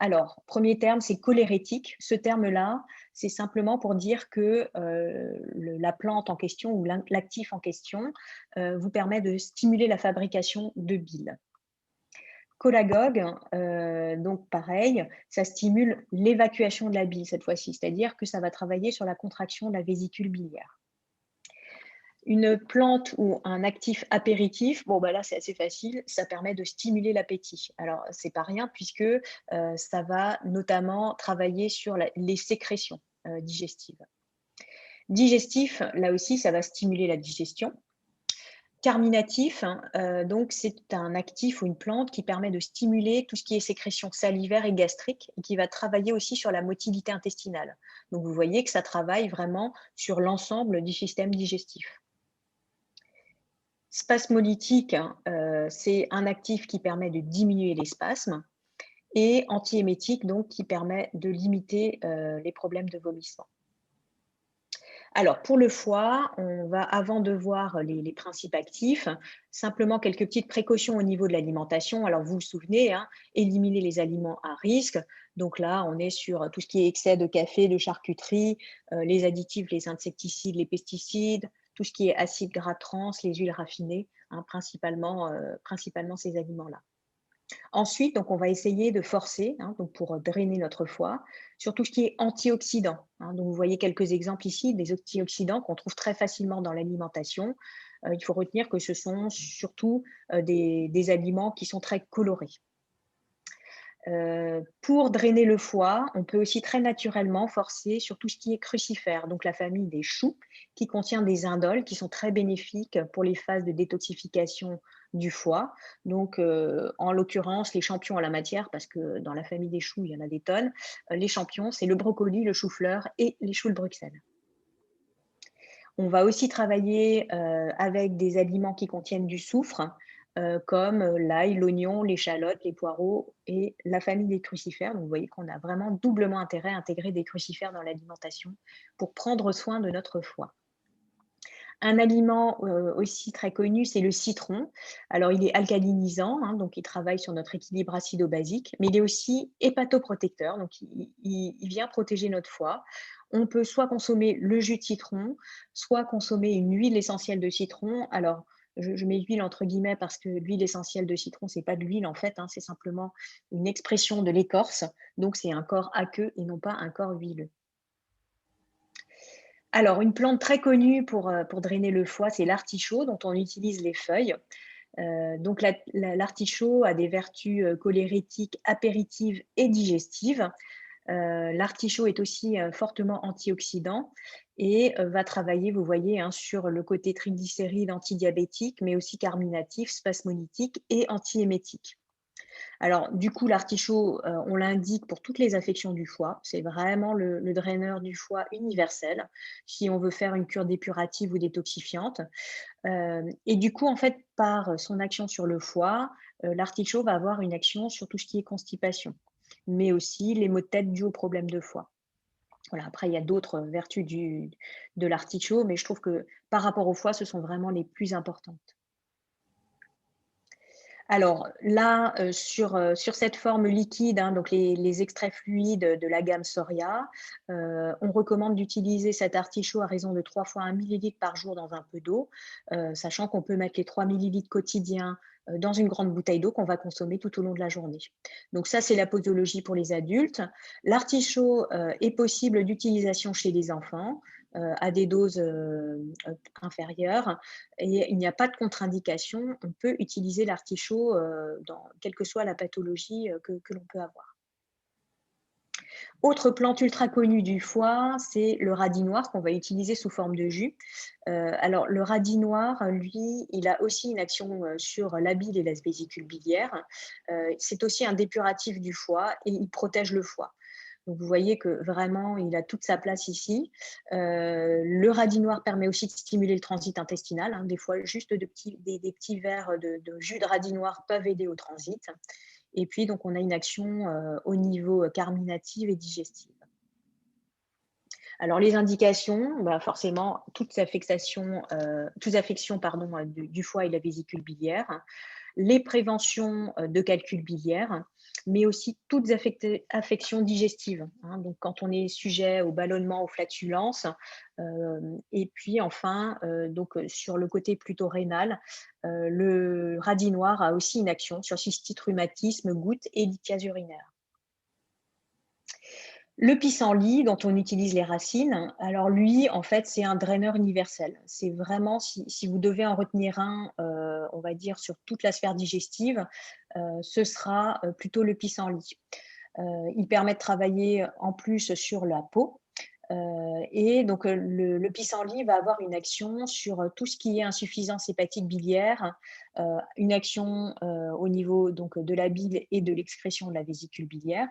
Alors, premier terme, c'est cholérétique. Ce terme-là, c'est simplement pour dire que la plante en question ou l'actif en question vous permet de stimuler la fabrication de bile. Cholagogue, donc pareil, ça stimule l'évacuation de la bile cette fois-ci, c'est-à-dire que ça va travailler sur la contraction de la vésicule biliaire. Une plante ou un actif apéritif, bon là c'est assez facile, ça permet de stimuler l'appétit. Alors c'est pas rien puisque ça va notamment travailler sur les sécrétions digestives. Digestif, là aussi ça va stimuler la digestion. Carminatif, donc c'est un actif ou une plante qui permet de stimuler tout ce qui est sécrétion salivaire et gastrique et qui va travailler aussi sur la motilité intestinale. Donc vous voyez que ça travaille vraiment sur l'ensemble du système digestif. Spasmolytique, c'est un actif qui permet de diminuer les spasmes et antiémétique, donc qui permet de limiter les problèmes de vomissement. Alors, pour le foie, on va, avant de voir les principes actifs, simplement quelques petites précautions au niveau de l'alimentation. Alors, vous vous souvenez, hein, éliminer les aliments à risque. Donc là, on est sur tout ce qui est excès de café, de charcuterie, les additifs, les insecticides, les pesticides, tout ce qui est acides gras trans, les huiles raffinées, hein, principalement ces aliments-là. Ensuite, donc, on va essayer de forcer, hein, donc pour drainer notre foie, sur tout ce qui est antioxydants. Hein. Donc, vous voyez quelques exemples ici des antioxydants qu'on trouve très facilement dans l'alimentation. Il faut retenir que ce sont surtout des aliments qui sont très colorés. Pour drainer le foie, on peut aussi très naturellement forcer sur tout ce qui est crucifère, donc la famille des choux, qui contient des indoles qui sont très bénéfiques pour les phases de détoxification du foie. Donc, en l'occurrence, les champions en la matière, parce que dans la famille des choux, il y en a des tonnes, les champions, c'est le brocoli, le chou-fleur et les choux de Bruxelles. On va aussi travailler avec des aliments qui contiennent du soufre, comme l'ail, l'oignon, l'échalote, les poireaux et la famille des crucifères. Donc, vous voyez qu'on a vraiment doublement intérêt à intégrer des crucifères dans l'alimentation pour prendre soin de notre foie. Un aliment aussi très connu, c'est le citron. Alors, il est alcalinisant, hein, donc il travaille sur notre équilibre acido-basique, mais il est aussi hépatoprotecteur, donc il vient protéger notre foie. On peut soit consommer le jus de citron, soit consommer une huile essentielle de citron. Alors, je mets huile entre guillemets parce que l'huile essentielle de citron, c'est pas de l'huile en fait, hein, c'est simplement une expression de l'écorce. Donc, c'est un corps aqueux et non pas un corps huileux. Alors, une plante très connue pour drainer le foie, c'est l'artichaut, dont on utilise les feuilles. Donc, l'artichaut a des vertus cholérétiques, apéritives et digestives. L'artichaut est aussi fortement antioxydant et va travailler, vous voyez, hein, sur le côté triglycéride antidiabétique, mais aussi carminatif, spasmodique et antiémétique. Alors, du coup, l'artichaut, on l'indique pour toutes les affections du foie. C'est vraiment le draineur du foie universel, si on veut faire une cure dépurative ou détoxifiante. Et du coup, en fait, par son action sur le foie, l'artichaut va avoir une action sur tout ce qui est constipation, mais aussi les maux de tête dus aux problèmes de foie. Voilà, après, il y a d'autres vertus de l'artichaut, mais je trouve que par rapport au foie, ce sont vraiment les plus importantes. Alors là, sur cette forme liquide, hein, donc les extraits fluides de la gamme Soria, on recommande d'utiliser cet artichaut à raison de 3 fois 1 millilitre par jour dans un peu d'eau, sachant qu'on peut mettre les 3 millilitres quotidiens, dans une grande bouteille d'eau qu'on va consommer tout au long de la journée. Donc ça, c'est la posologie pour les adultes. L'artichaut, est possible d'utilisation chez les enfants, à des doses, inférieures et il n'y a pas de contre-indication. On peut utiliser l'artichaut dans quelle que soit la pathologie que l'on peut avoir. Autre plante ultra connue du foie, c'est le radis noir qu'on va utiliser sous forme de jus. Alors, le radis noir, lui, il a aussi une action sur la bile et la vésicule biliaire. C'est aussi un dépuratif du foie et il protège le foie. Donc, vous voyez que vraiment, il a toute sa place ici. Le radis noir permet aussi de stimuler le transit intestinal, hein. Des fois, juste des petits verres de jus de radis noir peuvent aider au transit. Et puis, donc, on a une action au niveau carminative et digestive. Alors, les indications, bah forcément, toute affection du foie et de la vésicule biliaire, les préventions de calcul biliaire, mais aussi toutes affections digestives, hein, donc quand on est sujet au ballonnement, aux flatulences, et puis enfin, sur le côté plutôt rénal, le radis noir a aussi une action sur cystite, rhumatisme, gouttes et lithiase urinaire. Le pissenlit, dont on utilise les racines, alors lui, en fait, c'est un draineur universel. C'est vraiment, si vous devez en retenir un, on va dire, sur toute la sphère digestive, ce sera plutôt le pissenlit. Il permet de travailler en plus sur la peau. Et donc, le pissenlit va avoir une action sur tout ce qui est insuffisance hépatique biliaire, une action au niveau donc, de la bile et de l'excrétion de la vésicule biliaire,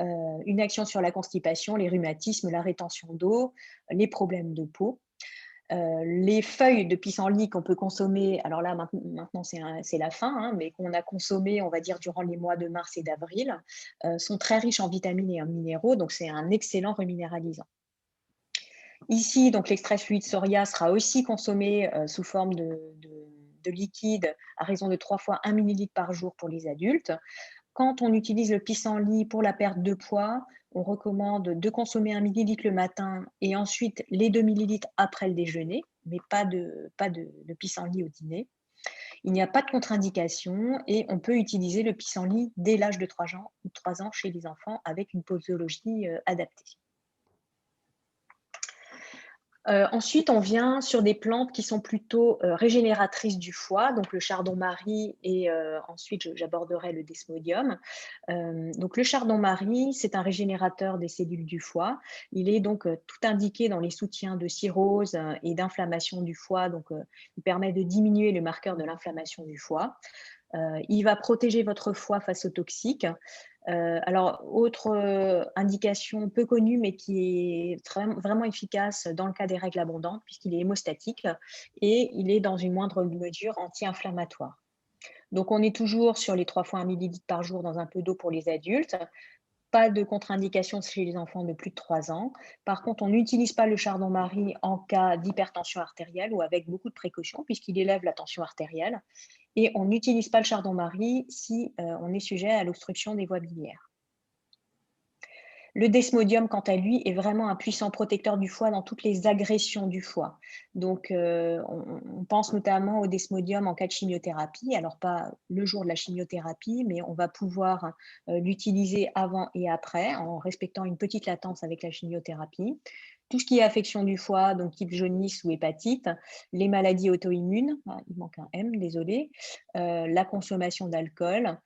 une action sur la constipation, les rhumatismes, la rétention d'eau, les problèmes de peau. Les feuilles de pissenlit qu'on peut consommer, alors là maintenant c'est la fin, hein, mais qu'on a consommé, on va dire, durant les mois de mars et d'avril, sont très riches en vitamines et en minéraux, donc c'est un excellent reminéralisant. Ici, donc l'extrait fluide Soria sera aussi consommé sous forme de liquide à raison de 3 fois 1 millilitre par jour pour les adultes. Quand on utilise le pissenlit pour la perte de poids, on recommande de consommer 1 millilitre le matin et ensuite les 2 millilitres après le déjeuner, mais pas de pissenlit au dîner. Il n'y a pas de contre-indication et on peut utiliser le pissenlit dès l'âge de 3 ans chez les enfants avec une posologie adaptée. Ensuite, on vient sur des plantes qui sont plutôt régénératrices du foie, donc le chardon-marie et ensuite j'aborderai le desmodium. Donc le chardon-marie, c'est un régénérateur des cellules du foie. Il est donc tout indiqué dans les soutiens de cirrhose et d'inflammation du foie, donc il permet de diminuer le marqueur de l'inflammation du foie. Il va protéger votre foie face aux toxiques. Alors, autre indication peu connue, mais qui est vraiment efficace dans le cas des règles abondantes, puisqu'il est hémostatique et il est dans une moindre mesure anti-inflammatoire. Donc, on est toujours sur les 3 fois 1 millilitre par jour dans un peu d'eau pour les adultes. Pas de contre-indication chez les enfants de plus de 3 ans. Par contre, on n'utilise pas le chardon-marie en cas d'hypertension artérielle ou avec beaucoup de précautions, puisqu'il élève la tension artérielle. Et on n'utilise pas le chardon-marie si on est sujet à l'obstruction des voies biliaires. Le desmodium, quant à lui, est vraiment un puissant protecteur du foie dans toutes les agressions du foie. Donc, on pense notamment au desmodium en cas de chimiothérapie. Alors, pas le jour de la chimiothérapie, mais on va pouvoir l'utiliser avant et après, en respectant une petite latence avec la chimiothérapie. Tout ce qui est affection du foie, donc type jaunisse ou hépatite, les maladies auto-immunes, il manque un M, désolé, la consommation d'alcool.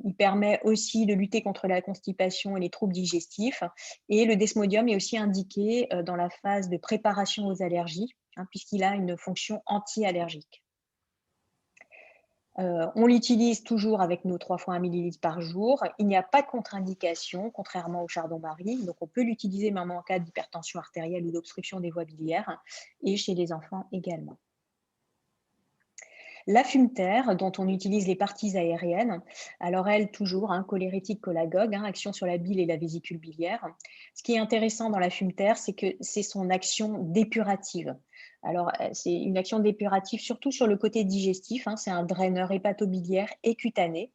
Il permet aussi de lutter contre la constipation et les troubles digestifs. Et le desmodium est aussi indiqué dans la phase de préparation aux allergies, puisqu'il a une fonction anti-allergique. On l'utilise toujours avec nos 3 fois 1 millilitre par jour. Il n'y a pas de contre-indication, contrairement au chardon-marie. Donc, on peut l'utiliser même en cas d'hypertension artérielle ou d'obstruction des voies biliaires, et chez les enfants également. La fumeterre, dont on utilise les parties aériennes, alors elle, toujours, cholérétique cholagogue, action sur la bile et la vésicule biliaire. Ce qui est intéressant dans la fumeterre, c'est que c'est son action dépurative. Alors, c'est une action dépurative surtout sur le côté digestif, c'est un draineur hépatobiliaire et cutané.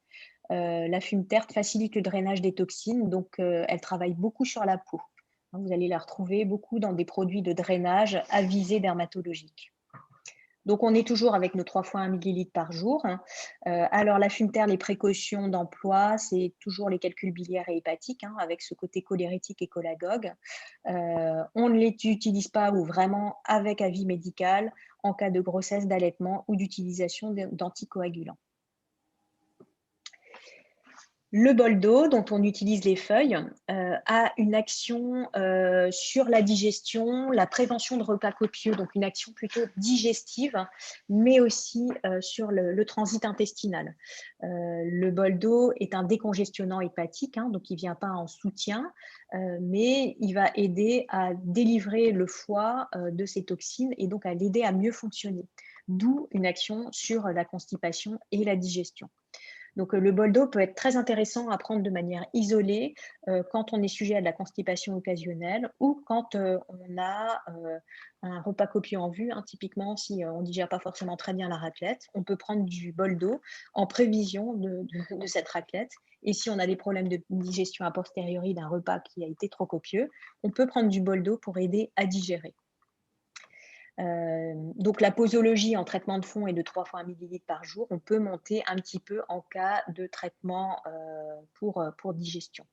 La fumeterre facilite le drainage des toxines, donc elle travaille beaucoup sur la peau. Vous allez la retrouver beaucoup dans des produits de drainage à visée dermatologique. Donc, on est toujours avec nos 3 fois 1 millilitre par jour. Alors, la fumeterre, les précautions d'emploi, c'est toujours les calculs biliaires et hépatiques, avec ce côté cholérétique et cholagogue. On ne les utilise pas ou vraiment avec avis médical en cas de grossesse, d'allaitement ou d'utilisation d'anticoagulants. Le bol d'eau, dont on utilise les feuilles, a une action sur la digestion, la prévention de repas copieux, donc une action plutôt digestive, mais aussi sur le transit intestinal. Le bol d'eau est un décongestionnant hépatique, donc il ne vient pas en soutien, mais il va aider à délivrer le foie de ses toxines et donc à l'aider à mieux fonctionner. D'où une action sur la constipation et la digestion. Donc, le bol d'eau peut être très intéressant à prendre de manière isolée quand on est sujet à de la constipation occasionnelle ou quand on a un repas copieux en vue. Typiquement, si on ne digère pas forcément très bien la raclette, on peut prendre du bol d'eau en prévision de cette raclette. Et si on a des problèmes de digestion a posteriori d'un repas qui a été trop copieux, on peut prendre du bol d'eau pour aider à digérer. Donc, la posologie en traitement de fond est de 3 fois 1 millilitre par jour. On peut monter un petit peu en cas de traitement pour digestion.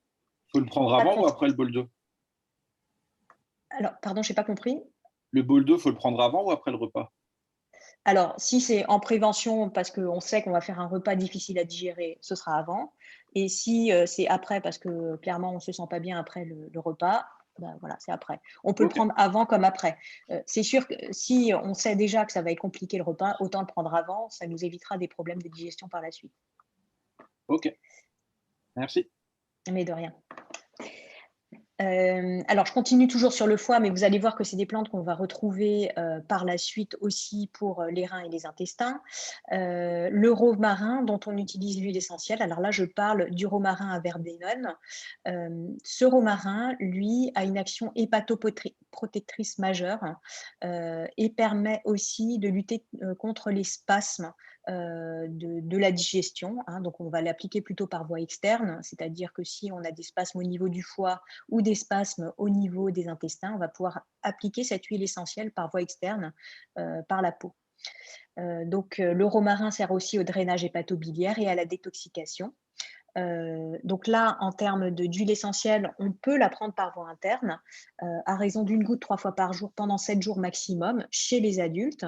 Il faut le prendre avant ou après le bol d'eau? Alors, pardon, je n'ai pas compris. Le bol d'eau, il faut le prendre avant ou après le repas? Alors, si c'est en prévention, parce qu'on sait qu'on va faire un repas difficile à digérer, ce sera avant. Et si c'est après, parce que clairement, on ne se sent pas bien après le repas, ben voilà, c'est après. On peut le prendre avant comme après. C'est sûr que si on sait déjà que ça va être compliqué le repas, autant le prendre avant, ça nous évitera des problèmes de digestion par la suite. Ok, merci. Mais de rien. Alors, je continue toujours sur le foie, mais vous allez voir que c'est des plantes qu'on va retrouver par la suite aussi pour les reins et les intestins. Le romarin, dont on utilise l'huile essentielle. Alors là, je parle du romarin à verbenone. Ce romarin, lui, a une action hépatoprotectrice majeure et permet aussi de lutter contre les spasmes de la digestion. Donc, on va l'appliquer plutôt par voie externe, c'est-à-dire que si on a des spasmes au niveau du foie ou des spasmes au niveau des intestins, on va pouvoir appliquer cette huile essentielle par voie externe, par la peau. Donc, le romarin sert aussi au drainage hépatobiliaire et à la détoxication. Donc là, en termes d'huile essentielle, on peut la prendre par voie interne, à raison d'une goutte 3 fois par jour pendant 7 jours maximum chez les adultes.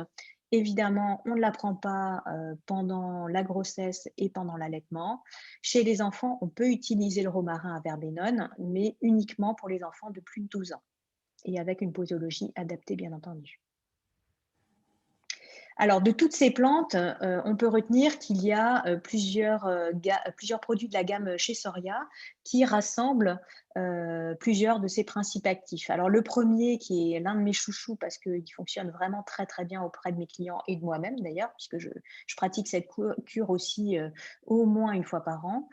Évidemment, on ne la prend pas pendant la grossesse et pendant l'allaitement. Chez les enfants, on peut utiliser le romarin à verbenone, mais uniquement pour les enfants de plus de 12 ans et avec une posologie adaptée, bien entendu. Alors, de toutes ces plantes, on peut retenir qu'il y a plusieurs produits de la gamme chez Soria qui rassemblent plusieurs de ces principes actifs. Alors, le premier, qui est l'un de mes chouchous parce qu'il fonctionne vraiment très, très bien auprès de mes clients et de moi-même d'ailleurs, puisque je pratique cette cure aussi au moins une fois par an,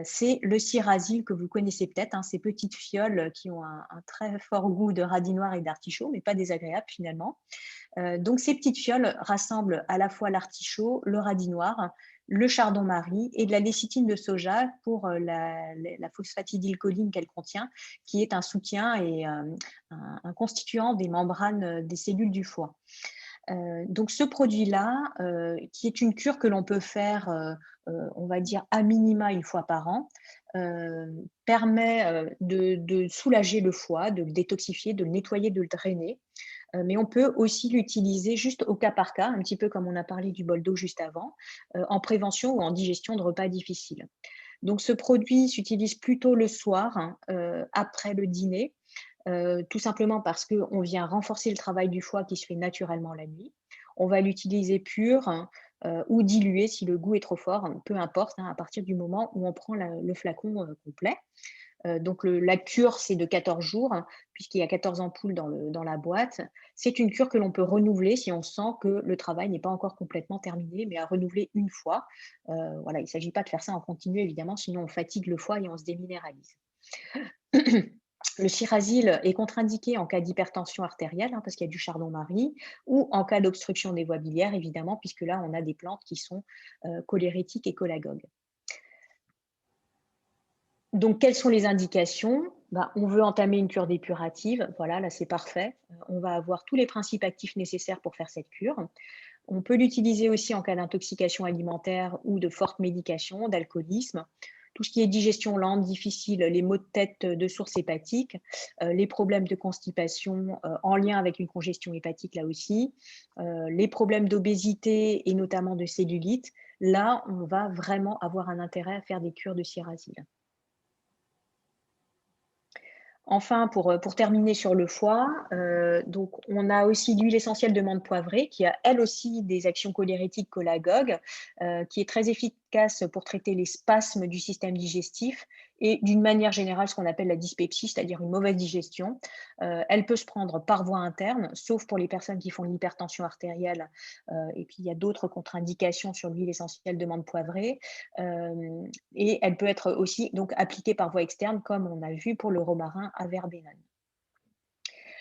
c'est le Cirasil que vous connaissez peut-être, hein, ces petites fioles qui ont un très fort goût de radis noir et d'artichaut, mais pas désagréable finalement. Donc, ces petites fioles rassemblent à la fois l'artichaut, le radis noir, le chardon-marie et de la lécithine de soja pour la phosphatidylcholine qu'elle contient, qui est un soutien et un constituant des membranes des cellules du foie. Donc, ce produit-là, qui est une cure que l'on peut faire, on va dire, à minima une fois par an, permet de soulager le foie, de le détoxifier, de le nettoyer, de le drainer. Mais on peut aussi l'utiliser juste au cas par cas, un petit peu comme on a parlé du bol d'eau juste avant, en prévention ou en digestion de repas difficiles. Donc, ce produit s'utilise plutôt le soir, hein, après le dîner, tout simplement parce qu'on vient renforcer le travail du foie qui se fait naturellement la nuit. On va l'utiliser pur, hein, ou dilué si le goût est trop fort, hein, peu importe, hein, à partir du moment où on prend le flacon complet. Donc la cure, c'est de 14 jours, hein, puisqu'il y a 14 ampoules dans la boîte. C'est une cure que l'on peut renouveler si on sent que le travail n'est pas encore complètement terminé, mais à renouveler une fois. Voilà, il ne s'agit pas de faire ça en continu, évidemment, sinon on fatigue le foie et on se déminéralise. Le Cirasil est contre-indiqué en cas d'hypertension artérielle, hein, parce qu'il y a du chardon-marie, ou en cas d'obstruction des voies biliaires, évidemment, puisque là, on a des plantes qui sont cholérétiques et cholagogues. Donc, quelles sont les indications? On veut entamer une cure dépurative. Voilà, là, c'est parfait. On va avoir tous les principes actifs nécessaires pour faire cette cure. On peut l'utiliser aussi en cas d'intoxication alimentaire ou de forte médication, d'alcoolisme. Tout ce qui est digestion lente, difficile, les maux de tête de source hépatique, les problèmes de constipation en lien avec une congestion hépatique là aussi, les problèmes d'obésité et notamment de cellulite. Là, on va vraiment avoir un intérêt à faire des cures de Cirasil. Enfin, pour terminer sur le foie, donc on a aussi l'huile essentielle de menthe poivrée qui a elle aussi des actions cholérétiques cholagogues, qui est très efficace pour traiter les spasmes du système digestif et d'une manière générale ce qu'on appelle la dyspepsie, c'est-à-dire une mauvaise digestion. Elle peut se prendre par voie interne, sauf pour les personnes qui font de l'hypertension artérielle. Et puis il y a d'autres contre-indications sur l'huile essentielle de menthe poivrée. Et elle peut être aussi donc appliquée par voie externe, comme on a vu pour le romarin à verbenone.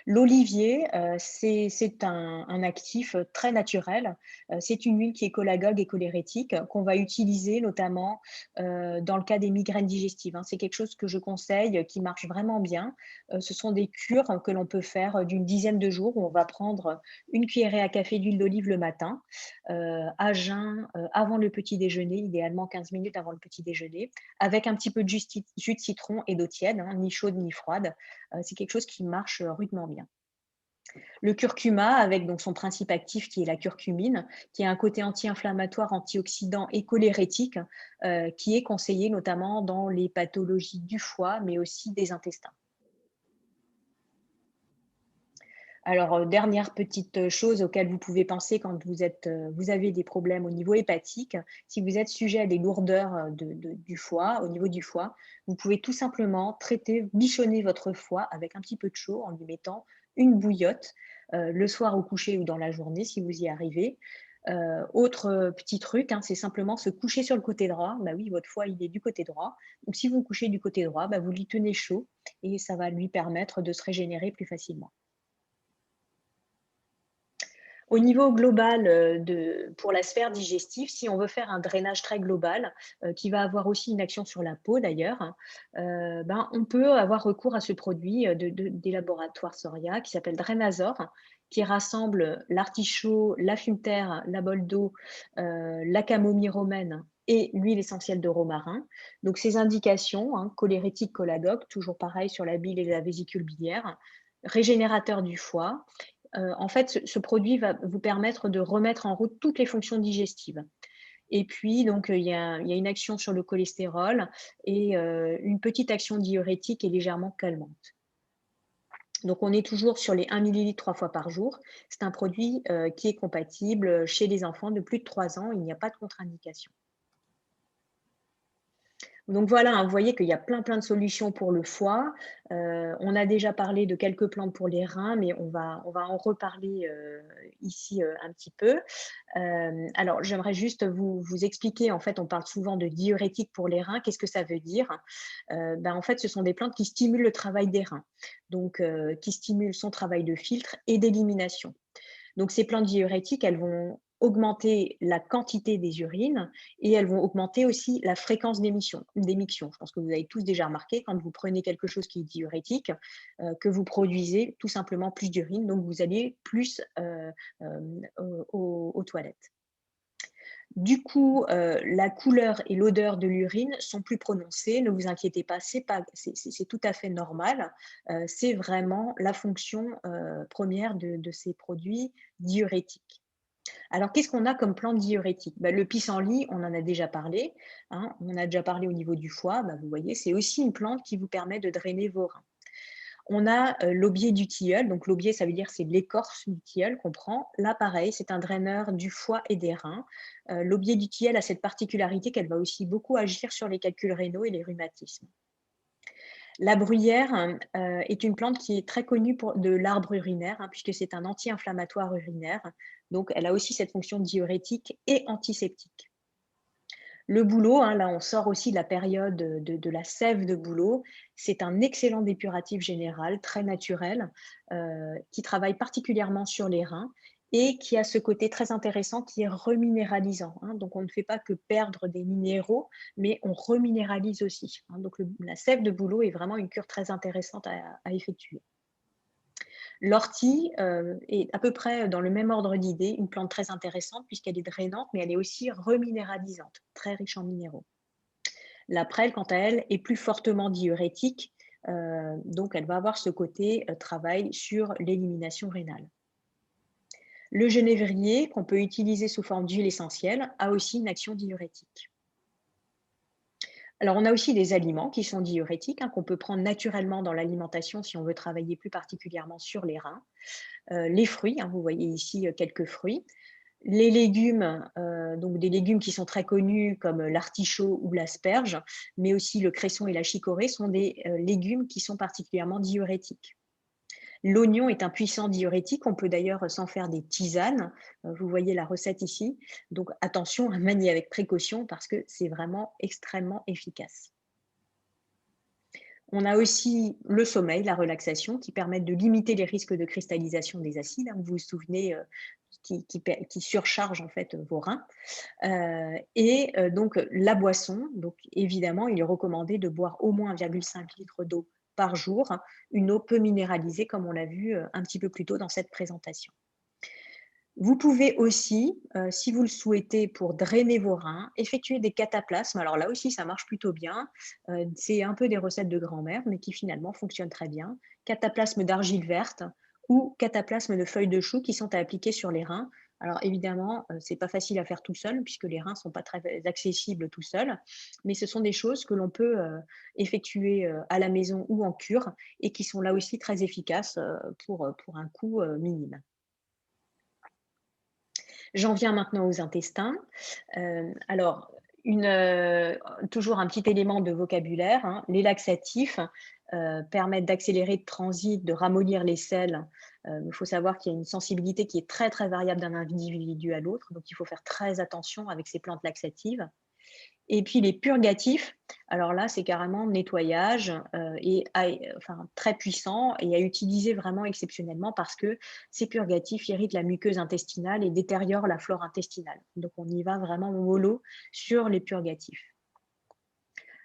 L'olivier, c'est un actif très naturel. C'est une huile qui est cholagogue et cholérétique qu'on va utiliser notamment dans le cas des migraines digestives, hein. C'est quelque chose que je conseille, qui marche vraiment bien. Ce sont des cures que l'on peut faire d'une dizaine de jours où on va prendre une cuillerée à café d'huile d'olive le matin, à jeun, avant le petit déjeuner, idéalement 15 minutes avant le petit déjeuner, avec un petit peu de jus de citron et d'eau tiède, hein, ni chaude ni froide. C'est quelque chose qui marche rudement bien. Le curcuma, avec donc son principe actif qui est la curcumine, qui a un côté anti-inflammatoire, antioxydant et cholérétique, qui est conseillé notamment dans les pathologies du foie, mais aussi des intestins. Alors, dernière petite chose auquel vous pouvez penser quand vous avez des problèmes au niveau hépatique, si vous êtes sujet à des lourdeurs du foie, au niveau du foie, vous pouvez tout simplement bichonner votre foie avec un petit peu de chaud en lui mettant une bouillotte le soir au coucher ou dans la journée si vous y arrivez. Autre petit truc, hein, c'est simplement se coucher sur le côté droit. Bah oui, votre foie, il est du côté droit. Donc, si vous vous couchez du côté droit, vous lui tenez chaud et ça va lui permettre de se régénérer plus facilement. Au niveau global, pour la sphère digestive, si on veut faire un drainage très global, qui va avoir aussi une action sur la peau d'ailleurs, on peut avoir recours à ce produit des laboratoires Soria qui s'appelle Drainazor, qui rassemble l'artichaut, la fumeterre, la boldo, la camomille romaine et l'huile essentielle de romarin. Donc, ces indications, hein, cholérétique, cholagogue, toujours pareil sur la bile et la vésicule biliaire, régénérateur du foie. En fait, ce produit va vous permettre de remettre en route toutes les fonctions digestives. Et puis, donc, il y a une action sur le cholestérol et une petite action diurétique et légèrement calmante. Donc, on est toujours sur les 1 ml 3 fois par jour. C'est un produit qui est compatible chez les enfants de plus de 3 ans. Il n'y a pas de contre-indication. Donc voilà, hein, vous voyez qu'il y a plein de solutions pour le foie. On a déjà parlé de quelques plantes pour les reins, mais on va en reparler ici un petit peu. Alors, j'aimerais juste vous expliquer, en fait, on parle souvent de diurétique pour les reins. Qu'est-ce que ça veut dire? En fait, ce sont des plantes qui stimulent le travail des reins, donc qui stimulent son travail de filtre et d'élimination. Donc, ces plantes diurétiques, elles vont augmenter la quantité des urines et elles vont augmenter aussi la fréquence d'émission. Je pense que vous avez tous déjà remarqué, quand vous prenez quelque chose qui est diurétique, que vous produisez tout simplement plus d'urine, donc vous allez plus aux toilettes. Du coup, la couleur et l'odeur de l'urine sont plus prononcées. Ne vous inquiétez pas, c'est tout à fait normal. C'est vraiment la fonction première de ces produits diurétiques. Alors, qu'est-ce qu'on a comme plante diurétique? Le pissenlit, on en a déjà parlé, hein, on en a déjà parlé au niveau du foie. Vous voyez, c'est aussi une plante qui vous permet de drainer vos reins. On a l'aubier du tilleul. Donc, l'aubier, ça veut dire c'est l'écorce du tilleul qu'on prend. Là, pareil, c'est un draineur du foie et des reins. L'aubier du tilleul a cette particularité qu'elle va aussi beaucoup agir sur les calculs rénaux et les rhumatismes. La bruyère est une plante qui est très connue de l'arbre urinaire, hein, puisque c'est un anti-inflammatoire urinaire. Donc, elle a aussi cette fonction diurétique et antiseptique. Le bouleau, hein, là on sort aussi de la période de la sève de bouleau. C'est un excellent dépuratif général, très naturel, qui travaille particulièrement sur les reins et qui a ce côté très intéressant qui est reminéralisant, hein. Donc, on ne fait pas que perdre des minéraux, mais on reminéralise aussi, hein. Donc, la sève de bouleau est vraiment une cure très intéressante à effectuer. L'ortie est à peu près dans le même ordre d'idée, une plante très intéressante puisqu'elle est drainante, mais elle est aussi reminéralisante, très riche en minéraux. La prêle, quant à elle, est plus fortement diurétique, donc elle va avoir ce côté travail sur l'élimination rénale. Le genévrier, qu'on peut utiliser sous forme d'huile essentielle, a aussi une action diurétique. Alors, on a aussi des aliments qui sont diurétiques, hein, qu'on peut prendre naturellement dans l'alimentation si on veut travailler plus particulièrement sur les reins. Les fruits, hein, vous voyez ici quelques fruits. Les légumes, donc des légumes qui sont très connus comme l'artichaut ou l'asperge, mais aussi le cresson et la chicorée sont des légumes qui sont particulièrement diurétiques. L'oignon est un puissant diurétique, on peut d'ailleurs s'en faire des tisanes, vous voyez la recette ici, donc attention à manier avec précaution parce que c'est vraiment extrêmement efficace. On a aussi le sommeil, la relaxation, qui permettent de limiter les risques de cristallisation des acides. Vous vous souvenez, qui surcharge en fait vos reins. Donc la boisson, donc évidemment, il est recommandé de boire au moins 1,5 litre d'eau par jour, une eau peu minéralisée, comme on l'a vu un petit peu plus tôt dans cette présentation. Vous pouvez aussi, si vous le souhaitez, pour drainer vos reins, effectuer des cataplasmes. Alors là aussi, ça marche plutôt bien. C'est un peu des recettes de grand-mère, mais qui finalement fonctionnent très bien. Cataplasme d'argile verte ou cataplasme de feuilles de chou qui sont à appliquer sur les reins. Alors évidemment, ce n'est pas facile à faire tout seul, puisque les reins ne sont pas très accessibles tout seuls, mais ce sont des choses que l'on peut effectuer à la maison ou en cure et qui sont là aussi très efficaces pour un coût minime. J'en viens maintenant aux intestins. Alors, toujours un petit élément de vocabulaire, hein. Les laxatifs permettent d'accélérer le transit, de ramollir les selles. Il faut savoir qu'il y a une sensibilité qui est très, très variable d'un individu à l'autre, donc il faut faire très attention avec ces plantes laxatives. Et puis les purgatifs, alors là, c'est carrément nettoyage très puissant et à utiliser vraiment exceptionnellement parce que ces purgatifs irritent la muqueuse intestinale et détériorent la flore intestinale. Donc, on y va vraiment mollo sur les purgatifs.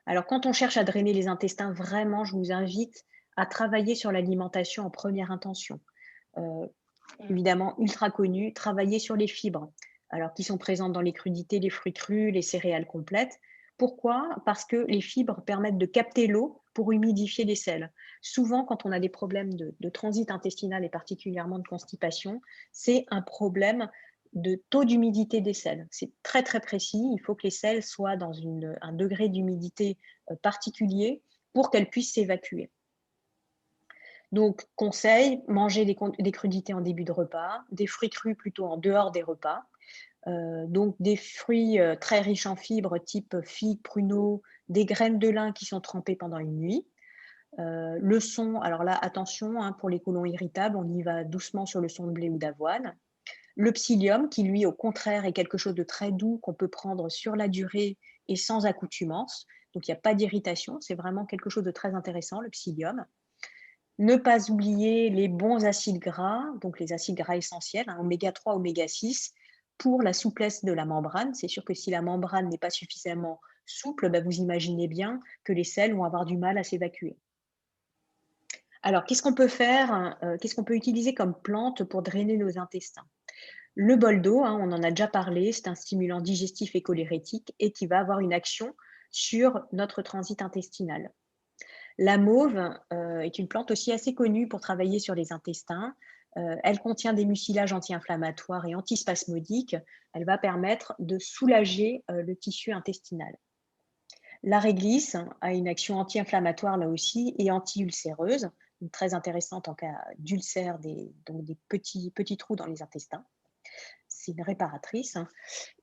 Alors, quand on cherche à drainer les intestins, vraiment, je vous invite à travailler sur l'alimentation en première intention. Évidemment, ultra connu, travailler sur les fibres. alors qui sont présentes dans les crudités, les fruits crus, les céréales complètes. Pourquoi? Parce que les fibres permettent de capter l'eau pour humidifier les selles. Souvent, quand on a des problèmes de transit intestinal et particulièrement de constipation, c'est un problème de taux d'humidité des selles. C'est très très précis, il faut que les selles soient dans un degré d'humidité particulier pour qu'elles puissent s'évacuer. Donc, conseil, manger des crudités en début de repas, des fruits crus plutôt en dehors des repas. Donc, des fruits très riches en fibres, type figues, pruneaux, des graines de lin qui sont trempées pendant une nuit. Le son, alors là, attention, hein, pour les côlons irritables, on y va doucement sur le son de blé ou d'avoine. Le psyllium, qui lui, au contraire, est quelque chose de très doux qu'on peut prendre sur la durée et sans accoutumance. Donc, il n'y a pas d'irritation, c'est vraiment quelque chose de très intéressant, le psyllium. Ne pas oublier les bons acides gras, donc les acides gras essentiels, hein, oméga 3, oméga 6, pour la souplesse de la membrane. C'est sûr que si la membrane n'est pas suffisamment souple, vous imaginez bien que les selles vont avoir du mal à s'évacuer. Alors, qu'est-ce qu'on peut faire, qu'est-ce qu'on peut utiliser comme plante pour drainer nos intestins? Le bol d'eau, hein, on en a déjà parlé, c'est un stimulant digestif et cholérétique et qui va avoir une action sur notre transit intestinal. La mauve est une plante aussi assez connue pour travailler sur les intestins. Elle contient des mucilages anti-inflammatoires et antispasmodiques. Elle va permettre de soulager le tissu intestinal. La réglisse a une action anti-inflammatoire là aussi et anti-ulcéreuse, très intéressante en cas d'ulcère, donc des petits trous dans les intestins. C'est une réparatrice.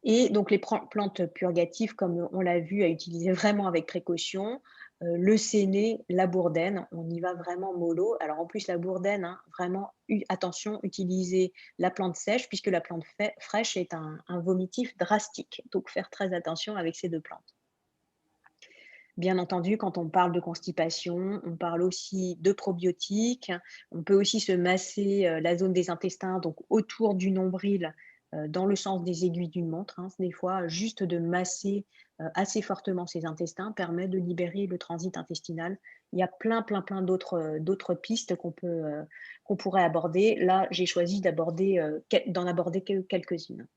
Et donc les plantes purgatives, comme on l'a vu, à utiliser vraiment avec précaution. Le séné, la bourdaine, on y va vraiment mollo. Alors en plus la bourdaine, hein, vraiment attention, utilisez la plante sèche puisque la plante fraîche est un vomitif drastique. Donc faire très attention avec ces deux plantes. Bien entendu, quand on parle de constipation, on parle aussi de probiotiques. On peut aussi se masser la zone des intestins, donc autour du nombril, dans le sens des aiguilles d'une montre. Hein. Des fois, juste de masser assez fortement ses intestins permet de libérer le transit intestinal. Il y a plein d'autres pistes qu'on pourrait aborder. Là, j'ai choisi d'en aborder quelques-unes.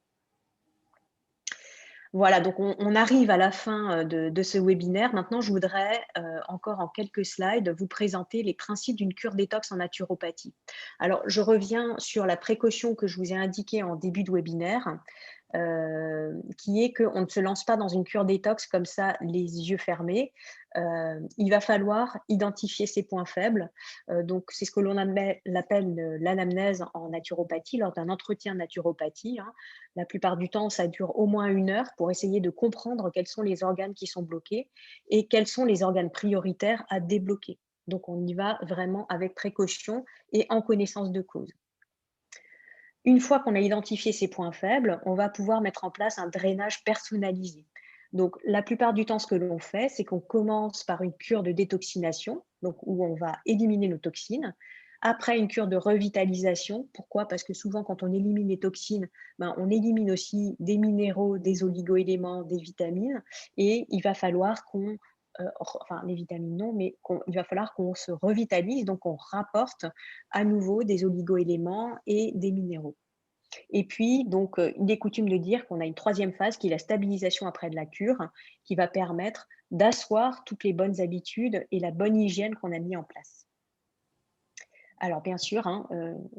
Voilà, donc on arrive à la fin de ce webinaire. Maintenant, je voudrais encore en quelques slides vous présenter les principes d'une cure détox en naturopathie. Alors, je reviens sur la précaution que je vous ai indiquée en début de webinaire, qui est qu'on ne se lance pas dans une cure détox comme ça, les yeux fermés. Il va falloir identifier ses points faibles. Donc, c'est ce que l'on appelle l'anamnèse en naturopathie, lors d'un entretien de naturopathie. Hein. La plupart du temps, ça dure au moins 1 heure pour essayer de comprendre quels sont les organes qui sont bloqués et quels sont les organes prioritaires à débloquer. Donc, on y va vraiment avec précaution et en connaissance de cause. Une fois qu'on a identifié ces points faibles, on va pouvoir mettre en place un drainage personnalisé. Donc, la plupart du temps, ce que l'on fait, c'est qu'on commence par une cure de détoxination, donc où on va éliminer nos toxines. Après, une cure de revitalisation. Pourquoi? Parce que souvent, quand on élimine les toxines, on élimine aussi des minéraux, des oligo-éléments, des vitamines. Et il va falloir les vitamines non, mais il va falloir qu'on se revitalise, donc on rapporte à nouveau des oligo-éléments et des minéraux. Et puis, donc, il est coutume de dire qu'on a une troisième phase qui est la stabilisation après de la cure, qui va permettre d'asseoir toutes les bonnes habitudes et la bonne hygiène qu'on a mis en place. Alors, bien sûr, hein,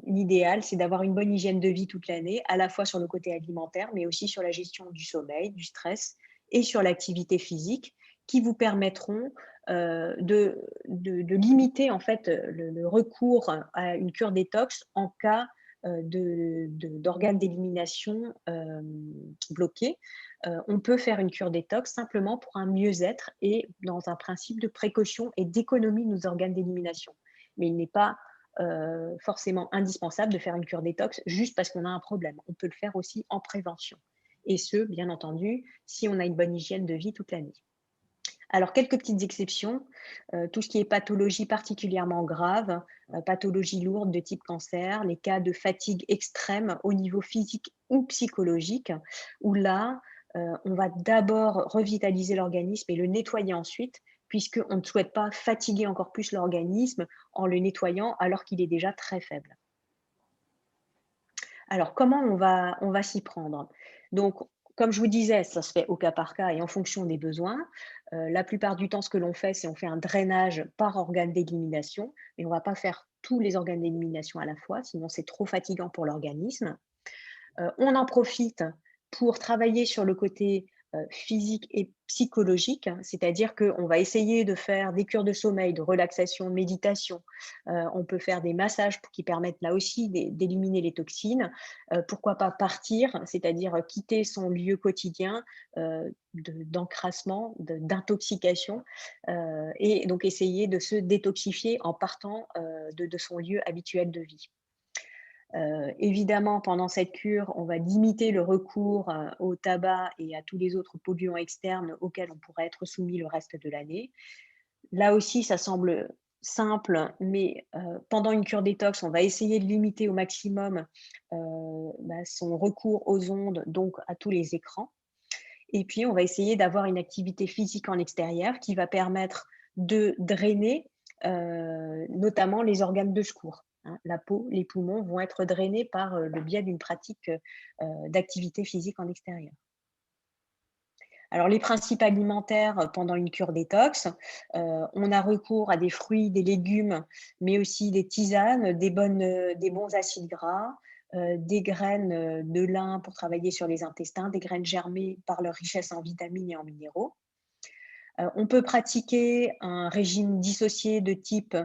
l'idéal, c'est d'avoir une bonne hygiène de vie toute l'année, à la fois sur le côté alimentaire, mais aussi sur la gestion du sommeil, du stress et sur l'activité physique, qui vous permettront de limiter en fait le recours à une cure détox en cas d'organes d'élimination bloqués. On peut faire une cure détox simplement pour un mieux-être et dans un principe de précaution et d'économie de nos organes d'élimination. Mais il n'est pas forcément indispensable de faire une cure détox juste parce qu'on a un problème. On peut le faire aussi en prévention. Et ce, bien entendu, si on a une bonne hygiène de vie toute l'année. Alors, quelques petites exceptions. Tout ce qui est pathologie particulièrement grave, pathologie lourde de type cancer, les cas de fatigue extrême au niveau physique ou psychologique, où là, on va d'abord revitaliser l'organisme et le nettoyer ensuite, puisqu'on ne souhaite pas fatiguer encore plus l'organisme en le nettoyant alors qu'il est déjà très faible. Alors, comment on va s'y prendre? Donc, comme je vous disais, ça se fait au cas par cas et en fonction des besoins. La plupart du temps, ce que l'on fait, c'est on fait un drainage par organe d'élimination, mais on ne va pas faire tous les organes d'élimination à la fois, sinon c'est trop fatigant pour l'organisme. On en profite pour travailler sur le côté, physique et psychologique, hein. C'est-à-dire qu'on va essayer de faire des cures de sommeil, de relaxation, de méditation. On peut faire des massages qui permettent là aussi d'éliminer les toxines. Pourquoi pas partir, c'est-à-dire, quitter son lieu quotidien, d'encrassement, d'intoxication, et donc essayer de se détoxifier en partant, de son lieu habituel de vie. Évidemment, pendant cette cure, on va limiter le recours, au tabac et à tous les autres polluants externes auxquels on pourrait être soumis le reste de l'année. Là aussi, ça semble simple, mais pendant une cure détox, on va essayer de limiter au maximum, son recours aux ondes, donc à tous les écrans. Et puis, on va essayer d'avoir une activité physique en extérieur qui va permettre de drainer, notamment les organes de secours, hein. La peau, les poumons vont être drainés par, le biais d'une pratique, d'activité physique en extérieur. Alors les principes alimentaires, pendant une cure détox, on a recours à des fruits, des légumes, mais aussi des tisanes, des bons acides gras, des graines, de lin pour travailler sur les intestins, des graines germées par leur richesse en vitamines et en minéraux. On peut pratiquer un régime dissocié de type,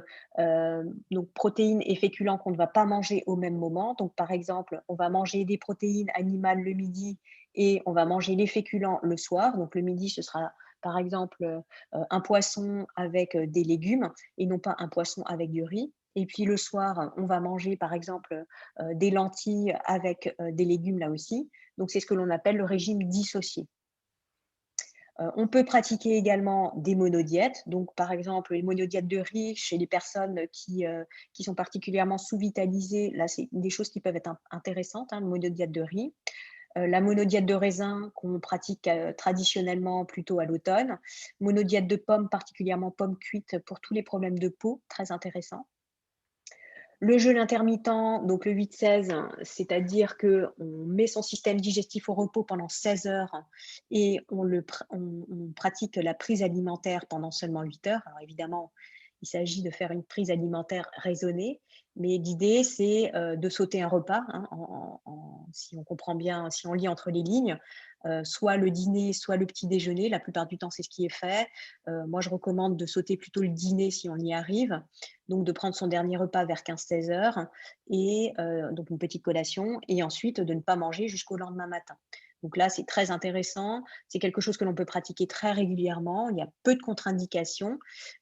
donc protéines et féculents qu'on ne va pas manger au même moment. Donc par exemple, on va manger des protéines animales le midi et on va manger les féculents le soir. Donc le midi, ce sera par exemple, un poisson avec, des légumes et non pas un poisson avec du riz. Et puis le soir, on va manger par exemple, des lentilles avec, des légumes là aussi. Donc c'est ce que l'on appelle le régime dissocié. On peut pratiquer également des monodiètes, donc par exemple les monodiètes de riz chez les personnes qui sont particulièrement sous-vitalisées. Là, c'est des choses qui peuvent être intéressantes, hein, le monodiète de riz. La monodiète de raisin qu'on pratique traditionnellement plutôt à l'automne. Monodiète de pommes, particulièrement pommes cuites pour tous les problèmes de peau, très intéressant. Le jeûne intermittent, donc le 8-16, c'est-à-dire qu'on met son système digestif au repos pendant 16 heures et on pratique la prise alimentaire pendant seulement 8 heures. Alors évidemment, il s'agit de faire une prise alimentaire raisonnée, mais l'idée, c'est de sauter un repas, hein, si on comprend bien, si on lit entre les lignes, soit le dîner, soit le petit déjeuner. La plupart du temps, c'est ce qui est fait. Moi, je recommande de sauter plutôt le dîner si on y arrive, donc de prendre son dernier repas vers 15-16 heures et donc une petite collation et ensuite de ne pas manger jusqu'au lendemain matin. Donc là, c'est très intéressant. C'est quelque chose que l'on peut pratiquer très régulièrement. Il y a peu de contre-indications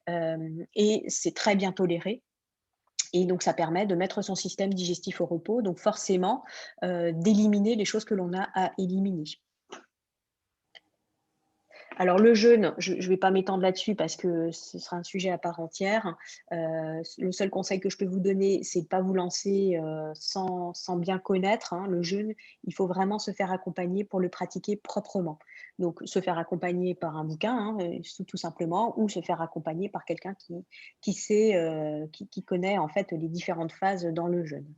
et c'est très bien toléré. Et donc, ça permet de mettre son système digestif au repos, donc forcément d'éliminer les choses que l'on a à éliminer. Alors le jeûne, je ne vais pas m'étendre là-dessus parce que ce sera un sujet à part entière. Le seul conseil que je peux vous donner, c'est de ne pas vous lancer sans bien connaître, hein, le jeûne. Il faut vraiment se faire accompagner pour le pratiquer proprement. Donc se faire accompagner par un bouquin, hein, tout simplement, ou se faire accompagner par quelqu'un qui sait, qui connaît en fait les différentes phases dans le jeûne.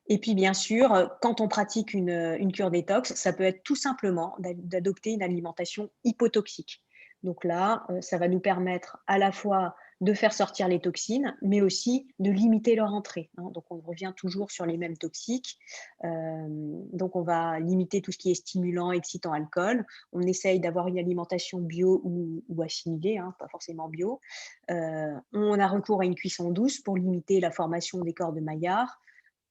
Et puis, bien sûr, quand on pratique une cure détox, ça peut être tout simplement d'adopter une alimentation hypotoxique. Donc là, ça va nous permettre à la fois de faire sortir les toxines, mais aussi de limiter leur entrée, hein. Donc on revient toujours sur les mêmes toxiques. Donc on va limiter tout ce qui est stimulant, excitant, alcool. On essaye d'avoir une alimentation bio ou assimilée, hein, pas forcément bio. On a recours à une cuisson douce pour limiter la formation des corps de Maillard.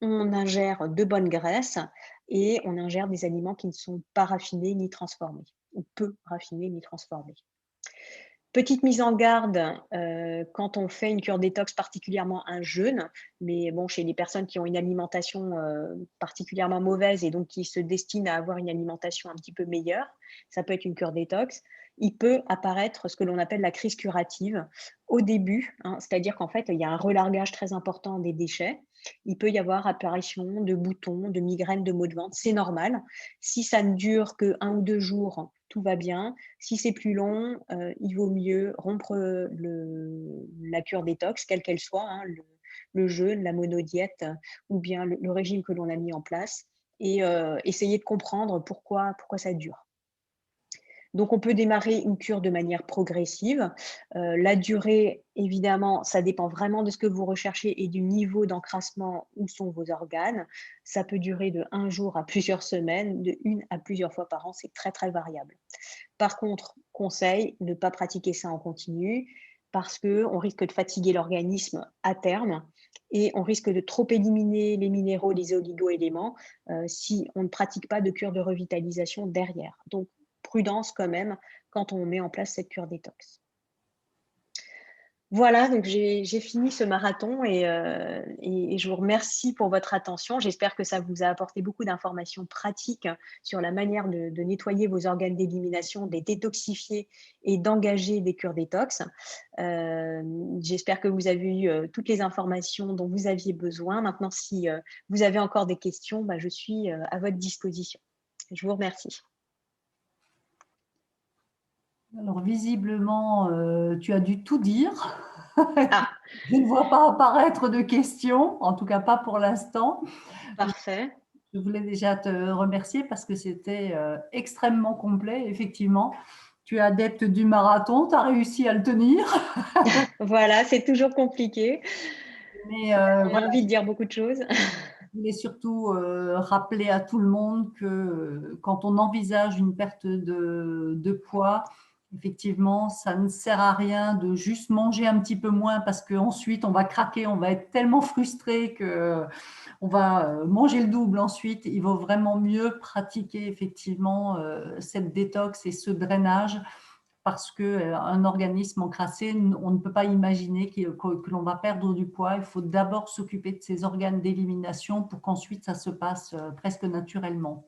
On ingère de bonnes graisses et on ingère des aliments qui ne sont pas raffinés ni transformés, ou peu raffinés ni transformés. Petite mise en garde, quand on fait une cure détox, particulièrement un jeûne, mais bon, chez les personnes qui ont une alimentation, particulièrement mauvaise et donc qui se destinent à avoir une alimentation un petit peu meilleure, ça peut être une cure détox. Il peut apparaître ce que l'on appelle la crise curative au début, hein, c'est-à-dire qu'en fait, il y a un relargage très important des déchets. Il peut y avoir apparition de boutons, de migraines, de maux de ventre, c'est normal. Si ça ne dure que 1 ou 2 jours, tout va bien. Si c'est plus long, il vaut mieux rompre la cure détox, quelle qu'elle soit, hein, le jeûne, la monodiète ou bien le régime que l'on a mis en place et essayer de comprendre pourquoi ça dure. Donc, on peut démarrer une cure de manière progressive. La durée, évidemment, ça dépend vraiment de ce que vous recherchez et du niveau d'encrassement où sont vos organes. Ça peut durer de 1 jour à plusieurs semaines, de 1 à plusieurs fois par an, c'est très, très variable. Par contre, conseil, ne pas pratiquer ça en continu parce qu'on risque de fatiguer l'organisme à terme et on risque de trop éliminer les minéraux, les oligo-éléments si on ne pratique pas de cure de revitalisation derrière. Donc, prudence quand même quand on met en place cette cure détox. Voilà, donc j'ai fini ce marathon et je vous remercie pour votre attention. J'espère que ça vous a apporté beaucoup d'informations pratiques sur la manière de nettoyer vos organes d'élimination, de les détoxifier et d'engager des cures détox. J'espère que vous avez eu toutes les informations dont vous aviez besoin. Maintenant, si vous avez encore des questions, je suis à votre disposition. Je vous remercie. Alors, visiblement, tu as dû tout dire. Ah, Je ne vois pas apparaître de questions, en tout cas pas pour l'instant. parfait. Je voulais déjà te remercier parce que c'était extrêmement complet, effectivement. Tu es adepte du marathon, tu as réussi à le tenir. Voilà, c'est toujours compliqué. Mais On a voilà, envie de dire beaucoup de choses. je voulais surtout rappeler à tout le monde que quand on envisage une perte de poids, effectivement, ça ne sert à rien de juste manger un petit peu moins parce qu'ensuite on va craquer, on va être tellement frustré qu'on va manger le double ensuite. Il vaut vraiment mieux pratiquer effectivement cette détox et ce drainage parce qu'un organisme encrassé, on ne peut pas imaginer que l'on va perdre du poids. Il faut d'abord s'occuper de ses organes d'élimination pour qu'ensuite ça se passe presque naturellement.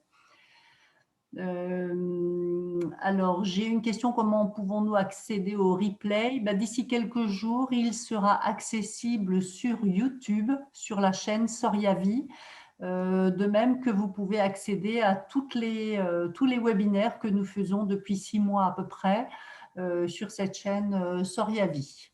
Alors, j'ai une question, comment pouvons-nous accéder au replay? D'ici quelques jours, il sera accessible sur YouTube, sur la chaîne Soriavi. De même que vous pouvez accéder à tous les webinaires que nous faisons depuis 6 mois à peu près sur cette chaîne Soriavi.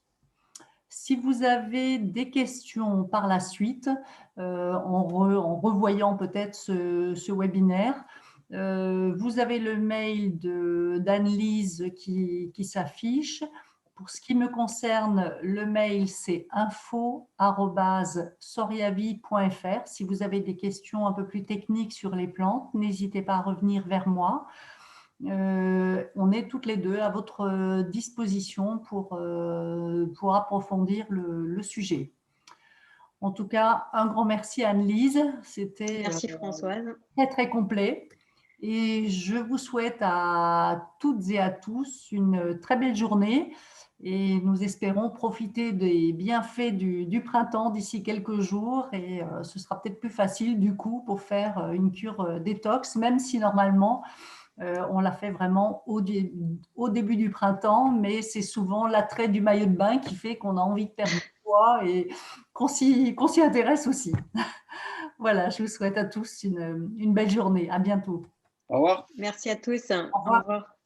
Si vous avez des questions par la suite, en revoyant peut-être ce webinaire, vous avez le mail d'Anne-Lise qui s'affiche. Pour ce qui me concerne, le mail, c'est info@soriavi.fr. Si vous avez des questions un peu plus techniques sur les plantes, n'hésitez pas à revenir vers moi. On est toutes les deux à votre disposition pour approfondir le sujet. En tout cas, un grand merci Anne-Lise. C'était Merci Françoise. très, très complet. Et je vous souhaite à toutes et à tous une très belle journée et nous espérons profiter des bienfaits du printemps d'ici quelques jours et ce sera peut-être plus facile du coup pour faire une cure détox, même si normalement on l'a fait vraiment au début du printemps, mais c'est souvent l'attrait du maillot de bain qui fait qu'on a envie de perdre du poids et qu'on s'y intéresse aussi. Voilà, je vous souhaite à tous une belle journée. À bientôt. Au revoir. Merci à tous. Au revoir. Au revoir.